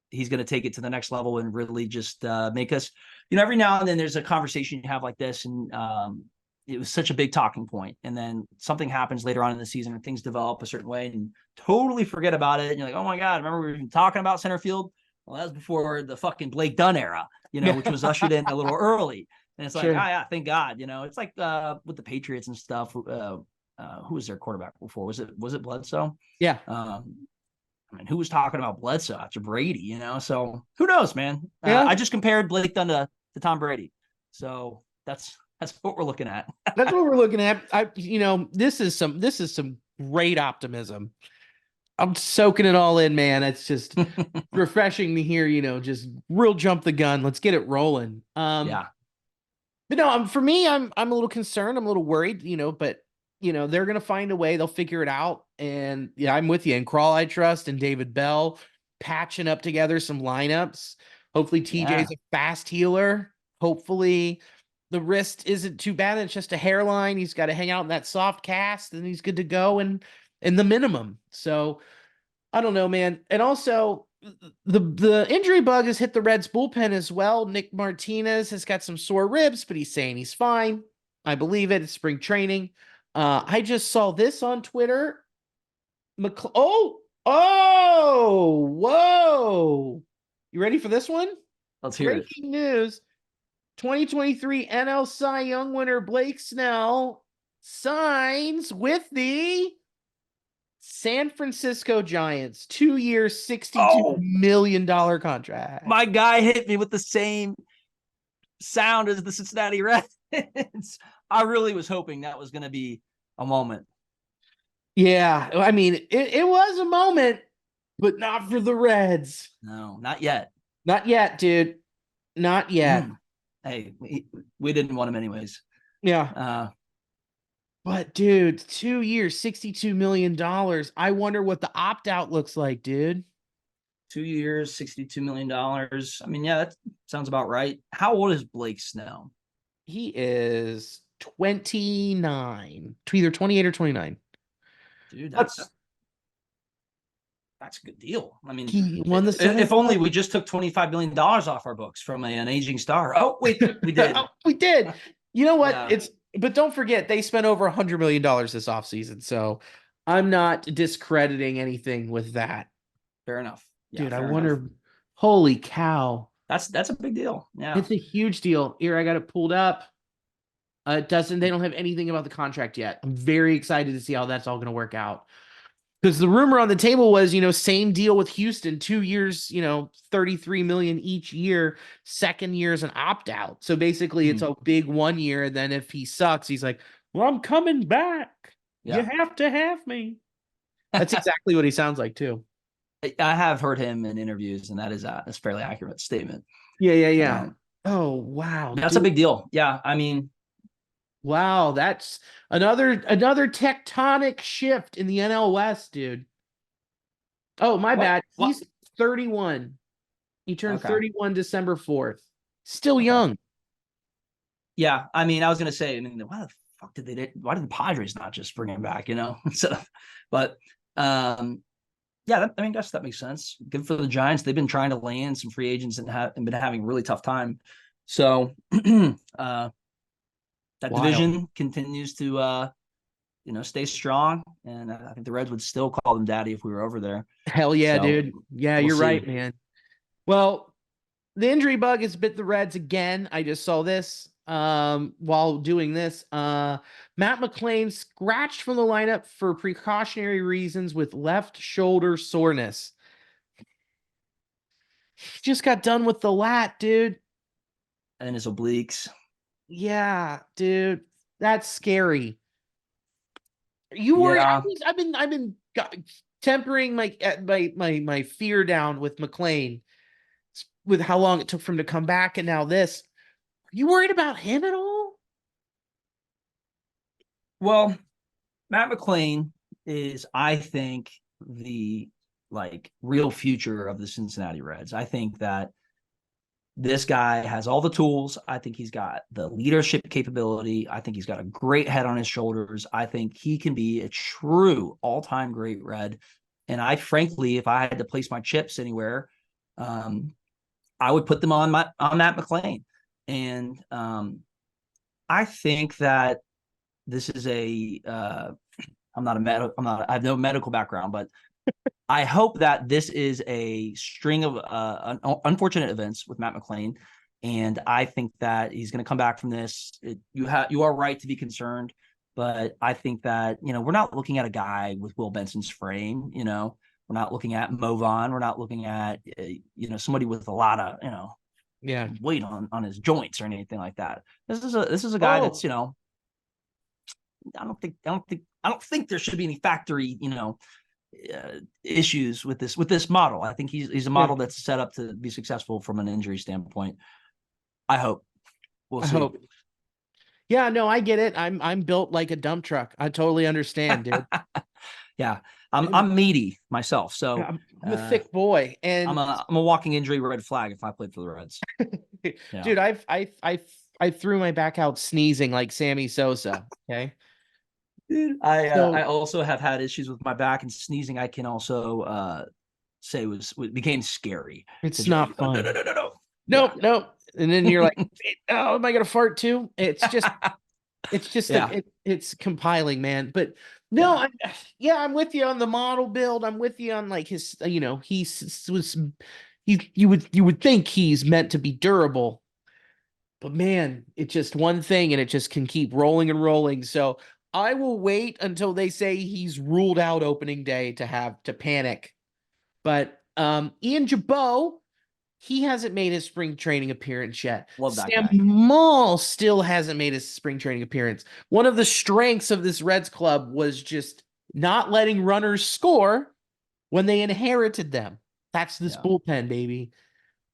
he's going to take it to the next level and really just make us. Every now and then there's a conversation you have like this, and it was such a big talking point, and then something happens later on in the season, and things develop a certain way, and totally forget about it. And you're like, oh my god, remember we were even talking about center field? Well, that was before the fucking Blake Dunn era, which was ushered in a little early. And it's like, Sure. yeah, thank God. It's like with the Patriots and stuff. Who was their quarterback before? Was it Bledsoe? Yeah. I mean, who was talking about Bledsoe after Brady? So who knows, man? Yeah. I just compared Blake Dunn to Tom Brady, so that's what we're looking at. That's what we're looking at. This is some great optimism. I'm soaking it all in, man. It's just refreshing to hear, just real jump the gun. Let's get it rolling. Yeah, But no, for me, I'm a little concerned. I'm a little worried, but they're gonna find a way. They'll figure it out. And yeah, I'm with you. And Crawl, I trust, and David Bell patching up together some lineups. Hopefully, yeah. TJ's a fast healer. Hopefully, the wrist isn't too bad. It's just a hairline. He's got to hang out in that soft cast, and he's good to go. And the minimum. So I don't know, man. And also, the injury bug has hit the Reds bullpen as well. Nick Martinez has got some sore ribs, but he's saying he's fine. I believe it. It's spring training. I just saw this on Twitter. Whoa. You ready for this one? Let's hear it. Breaking news. 2023 NL Cy Young winner Blake Snell signs with the San Francisco Giants, 2 years, $62 million contract. My guy hit me with the same sound as the Cincinnati Reds. I really was hoping that was going to be a moment. Yeah, I mean, it was a moment, but not for the Reds. No, not yet. Not yet, dude. Not yet. Hey, we didn't want him anyways. Yeah. But dude, 2 years, $62 million. I wonder what the opt-out looks like, dude. 2 years, $62 million. I mean, yeah, that sounds about right. How old is Blake Snell? He is 29, either 28 or 29. Dude, that's a good deal. I mean, he won the if only we just took $25 million off our books from an aging star. Oh, wait, we did. We did. You know what? Yeah. But don't forget, they spent over $100 million this offseason. So I'm not discrediting anything with that. Fair enough. Yeah, dude, I wonder, holy cow. That's a big deal. Yeah. It's a huge deal. Here, I got it pulled up. They don't have anything about the contract yet. I'm very excited to see how that's all going to work out. Because the rumor on the table was, same deal with Houston, 2 years, $33 million each year. Second year is an opt out. So basically, it's a big 1 year. And then if he sucks, he's like, "Well, I'm coming back. Yeah. You have to have me." That's exactly what he sounds like too. I have heard him in interviews, and that is a fairly accurate statement. Yeah. Oh wow, that's a big deal. Yeah, I mean. Wow, that's another tectonic shift in the NL West, dude. Oh, my bad. He's 31. He turned 31 December 4th. Still young. Yeah, I mean, I was gonna say, why the fuck why did the Padres not just bring him back? But yeah, I guess that makes sense. Good for the Giants. They've been trying to land some free agents and been having a really tough time. So that division continues to stay strong, and I think the Reds would still call them daddy if we were over there. Hell yeah, dude. Yeah, you're right, man. Well, the injury bug has bit the Reds again. I just saw this while doing this. Matt McClain scratched from the lineup for precautionary reasons with left shoulder soreness. He just got done with the lat, dude. And his obliques. Yeah, dude, that's scary. You worry? I've been tempering my fear down with McLean, with how long it took for him to come back, and now this. Are you worried about him at all? Well, Matt McLean is, I think, the like real future of the Cincinnati Reds. I think that this guy has all the tools. I think he's got the leadership capability. I think he's got a great head on his shoulders. I think he can be a true all-time great Red. And I frankly, if I had to place my chips anywhere, I would put them on Matt McLean. And I think that this is I have no medical background, but I hope that this is a string of unfortunate events with Matt McLean, and I think that he's going to come back from this. You are right to be concerned, but I think that we're not looking at a guy with Will Benson's frame. We're not looking at Mo Vaughn. We're not looking at somebody with a lot of weight on his joints or anything like that. This is a guy that's I don't think there should be any factory issues with this model. I think he's a model that's set up to be successful from an injury standpoint. I hope. We'll see. Hope. Yeah, no, I get it. I'm built like a dump truck. I totally understand, dude. Yeah, I'm meaty myself, so I'm a thick boy, and I'm a walking injury red flag if I played for the Reds. Yeah. Dude, I threw my back out sneezing like Sammy Sosa. Okay. Dude, I also have had issues with my back, and sneezing I can also say became scary. It's not fun. No. Nope. And then you're like, oh, am I gonna fart too? It's just it's compiling, man. But no, I'm with you on the model build. I'm with you on like his, you would think he's meant to be durable. But man, it's just one thing, and it just can keep rolling and rolling. So I will wait until they say he's ruled out opening day to panic. But Ian Jabot, he hasn't made his spring training appearance yet. Love that Sam guy. Maul still hasn't made his spring training appearance. One of the strengths of this Reds club was just not letting runners score when they inherited them. That's this bullpen, baby.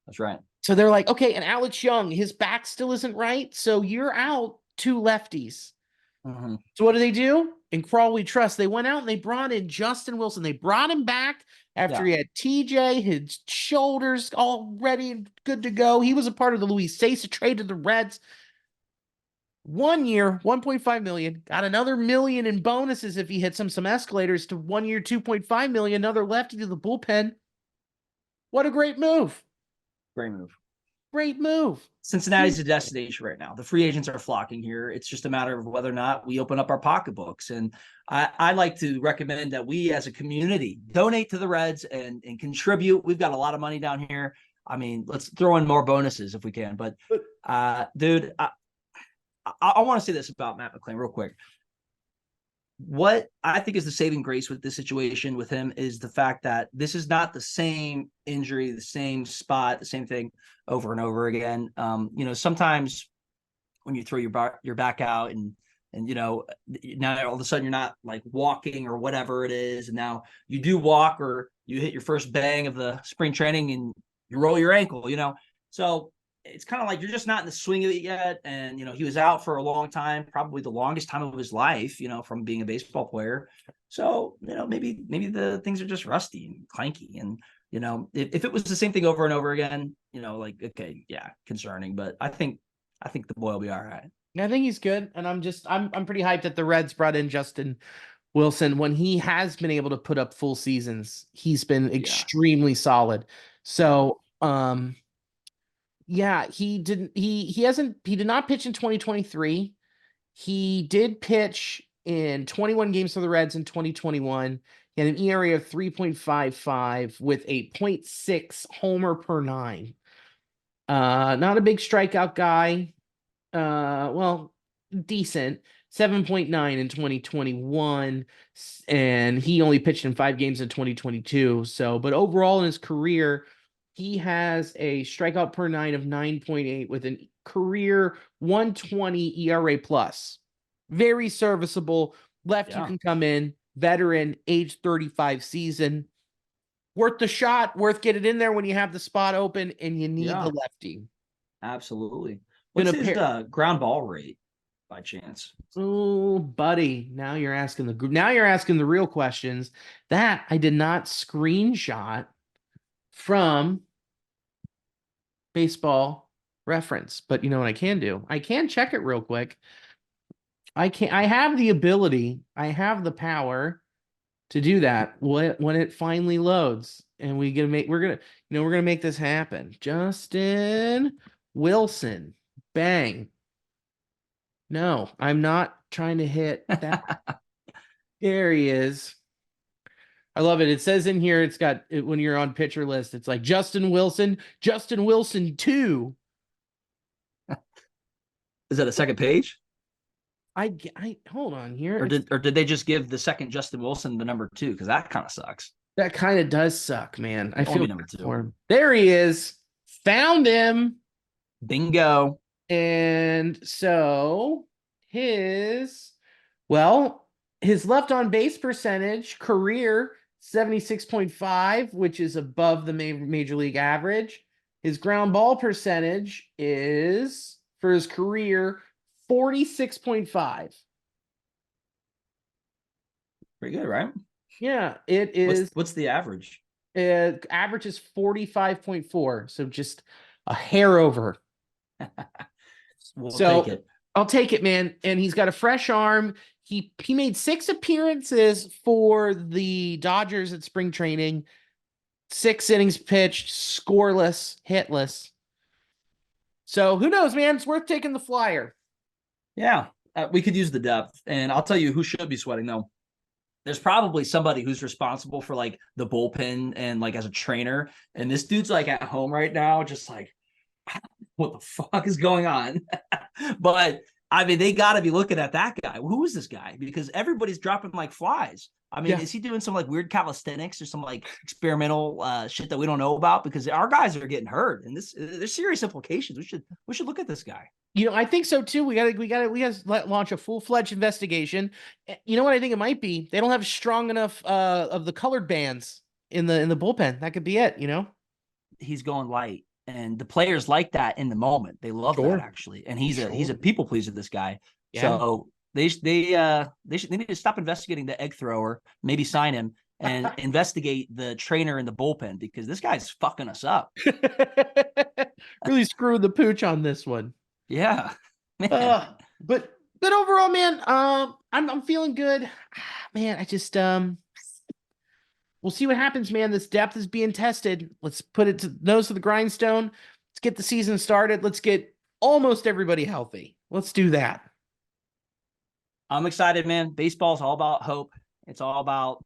That's right. So they're like, okay, and Alex Young, his back still isn't right, so you're out 2 lefties. Mm-hmm. So what do? In Crawl We Trust, they went out and they brought in Justin Wilson. They brought him back after he had TJ, his shoulders all ready and good to go. He was a part of the Luis Cessa trade to the Reds. 1 year, $1.5 million. Got another $1 million in bonuses if he hits some escalators to 1 year, $2.5 million. Another lefty to the bullpen. What a great move. Great move. Cincinnati's a destination right now. The free agents are flocking here. It's just a matter of whether or not we open up our pocketbooks. And I like to recommend that we as a community donate to the Reds and contribute. We've got a lot of money down here. I mean, let's throw in more bonuses if we can. But dude, I want to say this about Matt McLean real quick. What I think is the saving grace with this situation with him is the fact that this is not the same injury, the same spot, the same thing over and over again. Sometimes when you throw your back out and now all of a sudden you're not like walking or whatever it is, and now you do walk or you hit your first bang of the spring training and you roll your ankle, So it's kind of like you're just not in the swing of it yet. And, he was out for a long time, probably the longest time of his life, from being a baseball player. So, maybe the things are just rusty and clanky. And, if it was the same thing over and over again, okay, yeah, concerning. But I think the boy will be all right. I think he's good. And I'm pretty hyped that the Reds brought in Justin Wilson. When he has been able to put up full seasons, he's been extremely solid. So, he did not pitch in 2023. He did pitch in 21 games for the Reds in 2021. He had an ERA of 3.55 with a 0.6 homer per 9. Not a big strikeout guy. Decent. 7.9 in 2021. And he only pitched in 5 games in 2022. But overall in his career, he has a strikeout per 9 of 9.8 with a career 120 ERA plus. Very serviceable. You can come in, veteran, age 35 season. Worth the shot, worth getting in there when you have the spot open and you need the lefty. Absolutely. What's his ground ball rate by chance? Oh, buddy. Now you're asking the real questions that I did not screenshot from Baseball Reference. But you know what I can do? I can check it real quick. I have the ability, I have the power to do that when it finally loads. And we're gonna make this happen. Justin Wilson. Bang. No, I'm not trying to hit that. There he is. I love it. It says in here, it's got when you're on pitcher list, it's like Justin Wilson 2. Is that a second page? I hold on here. Or did they just give the second Justin Wilson the number 2? Because that kind of sucks. That kind of does suck, man. I feel number 2 for him. There he is. Found him. Bingo. And so his left on base percentage career 76.5, which is above the major league average. His ground ball percentage is for his career 46.5. Pretty good, right? Yeah, it is. What's the average? Average is 45.4, so just a hair over. We'll take it. I'll take it, man. And he's got a fresh arm. He made 6 appearances for the Dodgers at spring training. 6 innings pitched, scoreless, hitless. So who knows, man? It's worth taking the flyer. Yeah, we could use the depth. And I'll tell you who should be sweating, though. There's probably somebody who's responsible for like the bullpen and like as a trainer. And this dude's like at home right now, just like, what the fuck is going on? But I mean, they got to be looking at that guy. Who is this guy? Because everybody's dropping like flies. I mean, Is he doing some like weird calisthenics or some like experimental shit that we don't know about? Because our guys are getting hurt, and there's serious implications. We should look at this guy. You know, I think so too. We got to launch a full-fledged investigation. You know what I think it might be? They don't have strong enough of the colored bands in the bullpen. That could be it. You know, he's going light. And the players like that in the moment. They love that actually. And he's a people pleaser, this guy. Yeah. So they need to stop investigating the egg thrower, maybe sign him and investigate the trainer in the bullpen because this guy's fucking us up. Really screwed the pooch on this one. Yeah. But overall, man, I'm feeling good. Man, I just we'll see what happens, man. This depth is being tested. Let's put it to nose to the grindstone. Let's get the season started. Let's get almost everybody healthy. Let's do that. I'm excited, man. Baseball's all about hope. It's all about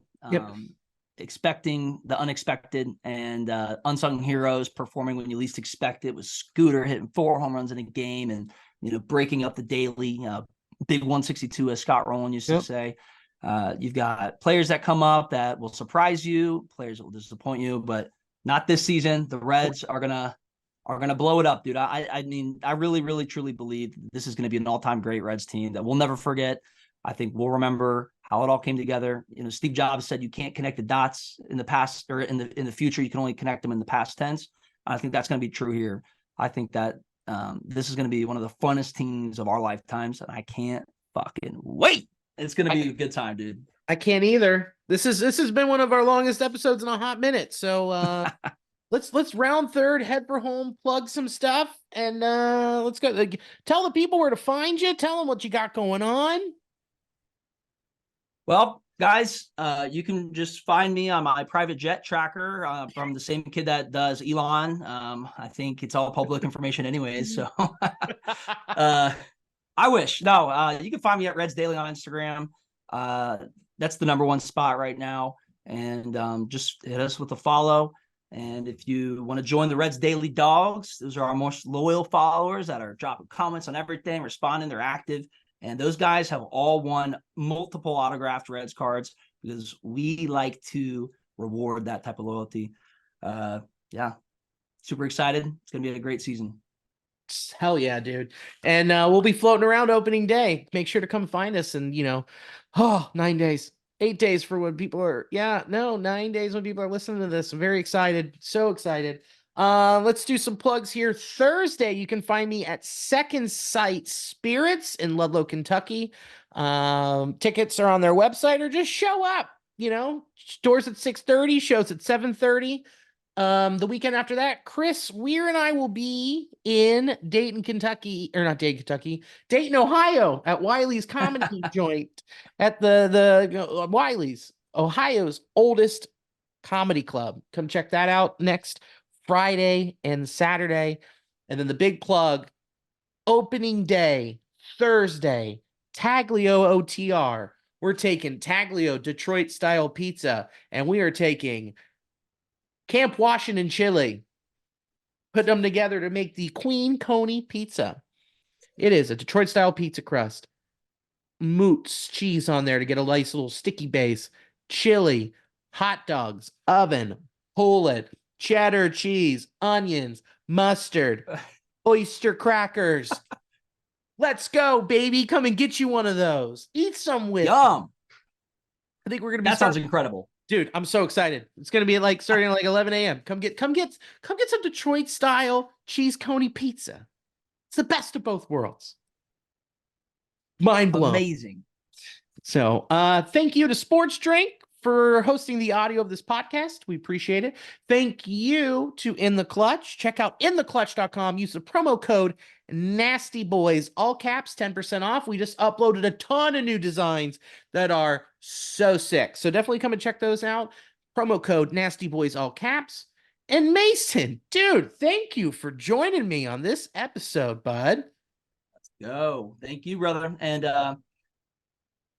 expecting the unexpected and unsung heroes performing when you least expect it. With Scooter hitting 4 home runs in a game and breaking up the daily big 162, as Scott Rowland used to say. You've got players that come up that will surprise you, players that will disappoint you, but not this season. The Reds are gonna blow it up, dude. I mean, I really, really, truly believe this is gonna be an all-time great Reds team that we'll never forget. I think we'll remember how it all came together. Steve Jobs said you can't connect the dots in the past or in the future. You can only connect them in the past tense. I think that's gonna be true here. I think that this is gonna be one of the funnest teams of our lifetimes, and I can't fucking wait. It's gonna be a good time, dude. I can't either. This has been one of our longest episodes in a hot minute. So let's round third, head for home, plug some stuff, and let's go. Tell the people where to find you. Tell them what you got going on. Well, guys, you can just find me on my private jet tracker from the same kid that does Elon. I think it's all public information anyways. So I wish. No, you can find me at Reds Daily on Instagram. That's the #1 spot right now. And just hit us with a follow. And if you want to join the Reds Daily Dogs, those are our most loyal followers that are dropping comments on everything, responding, they're active. And those guys have all won multiple autographed Reds cards because we like to reward that type of loyalty. Yeah, super excited. It's going to be a great season. Hell yeah, dude. And we'll be floating around opening day. Make sure to come find us and 9 days. 8 days for when people are, 9 days when people are listening to this. I'm very excited. So excited. Let's do some plugs here. Thursday, you can find me at Second Sight Spirits in Ludlow, Kentucky. Tickets are on their website or just show up. Doors at 6:30, shows at 7:30. The weekend after that, Chris Weir and I will be in Dayton, Kentucky, or not Dayton, Kentucky, Dayton, Ohio, at Wiley's Comedy Joint at the Wiley's, Ohio's oldest comedy club. Come check that out next Friday and Saturday. And then the big plug, opening day, Thursday, Taglio OTR. We're taking Taglio Detroit style pizza, and we are taking Camp Washington chili, put them together to make the Queen Coney pizza. It is a Detroit style pizza crust, moots cheese on there to get a nice little sticky base, chili, hot dogs, oven, pull it, cheddar cheese, onions, mustard, oyster crackers. Let's go, baby. Come and get you one of those. Eat some with Yum. me. I think we're gonna be That sounds incredible. Dude, I'm so excited. It's gonna be starting at 11 a.m. Come get some Detroit style cheese coney pizza. It's the best of both worlds. Mind blown. Amazing. So thank you to Sports Drink for hosting the audio of this podcast. We appreciate it. Thank you to In the Clutch. Check out intheclutch.com. Use the promo code Nasty Boys, all caps, 10% off. We just uploaded a ton of new designs that are so sick. So definitely come and check those out. Promo code Nasty Boys, all caps. And Mason, dude, thank you for joining me on this episode, bud. Let's go. Thank you, brother. And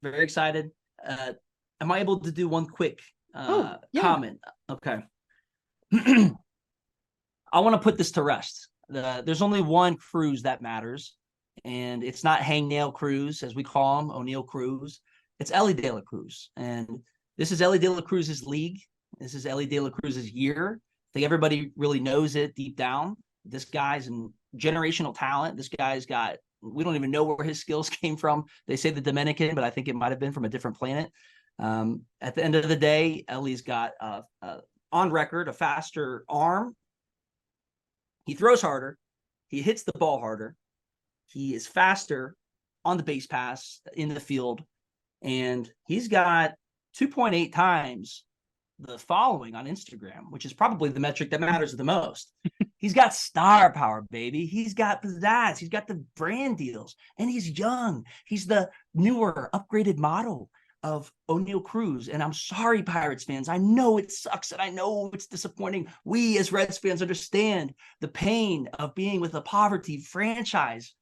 very excited. Am I able to do one quick comment? Okay. I want to put this to rest. There's only one Cruz that matters, and it's not Hangnail Cruz, as we call him, O'Neil Cruz. It's Elly De La Cruz. And this is Elly De La Cruz's league. This is Elly De La Cruz's year. I think everybody really knows it deep down. This guy's a generational talent. This guy's got, we don't even know where his skills came from. They say the Dominican, but I think it might have been from a different planet. At the end of the day, Elly's got on record a faster arm. He throws harder. He hits the ball harder. He is faster on the base pass in the field. And he's got 2.8 times the following on Instagram, which is probably the metric that matters the most. He's got star power, baby. He's got pizzazz. He's got the brand deals. And he's young. He's the newer, upgraded model of O'Neil Cruz. And I'm sorry, Pirates fans. I know it sucks and I know it's disappointing. We as Reds fans understand the pain of being with a poverty franchise,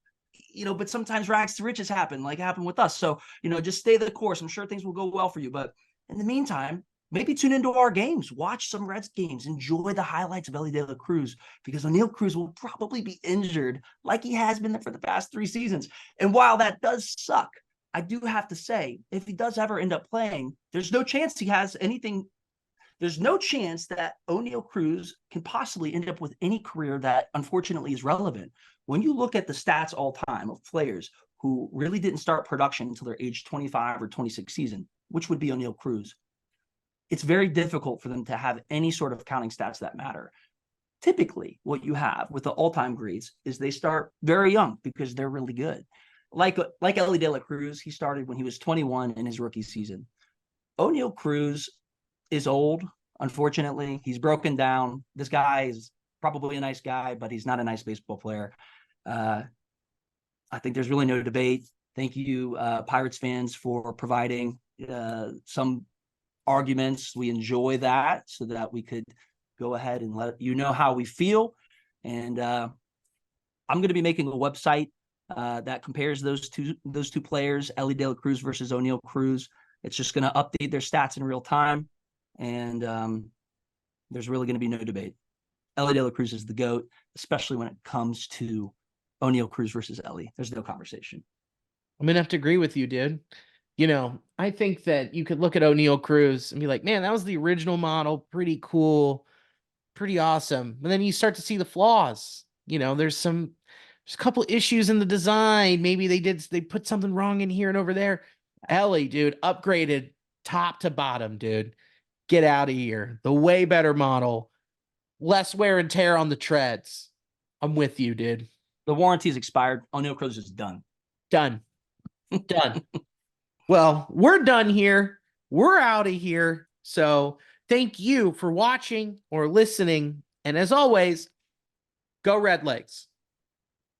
but sometimes rags to riches happen, like happened with us. So, just stay the course. I'm sure things will go well for you. But in the meantime, maybe tune into our games, watch some Reds games, enjoy the highlights of Elly De La Cruz, because O'Neil Cruz will probably be injured like he has been for the past 3 seasons. And while that does suck, I do have to say, if he does ever end up playing, there's no chance he has anything. There's no chance that O'Neil Cruz can possibly end up with any career that unfortunately is relevant. When you look at the stats all time of players who really didn't start production until their age 25 or 26 season, which would be O'Neil Cruz, it's very difficult for them to have any sort of counting stats that matter. Typically, what you have with the all-time greats is they start very young because they're really good. Like Elly De La Cruz, he started when he was 21 in his rookie season. O'Neil Cruz is old, unfortunately. He's broken down. This guy is probably a nice guy, but he's not a nice baseball player. I think there's really no debate. Thank you, Pirates fans, for providing some arguments. We enjoy that so that we could go ahead and let you know how we feel. And I'm going to be making a website that compares those two players, Elly De La Cruz versus O'Neil Cruz. It's just going to update their stats in real time, and there's really going to be no debate. Elly De La Cruz is the GOAT, especially when it comes to O'Neil Cruz versus Elly. There's no conversation. I'm going to have to agree with you, dude. I think that you could look at O'Neil Cruz and be like, man, that was the original model. Pretty cool. Pretty awesome. But then you start to see the flaws. There's a couple issues in the design. Maybe they put something wrong in here and over there. Elly, dude, upgraded top to bottom, dude. Get out of here. The way better model, less wear and tear on the treads. I'm with you, dude. The warranty's expired. O'Neil Cruz is done. Done. Done. Well, we're done here. We're out of here. So thank you for watching or listening. And as always, go Red Legs.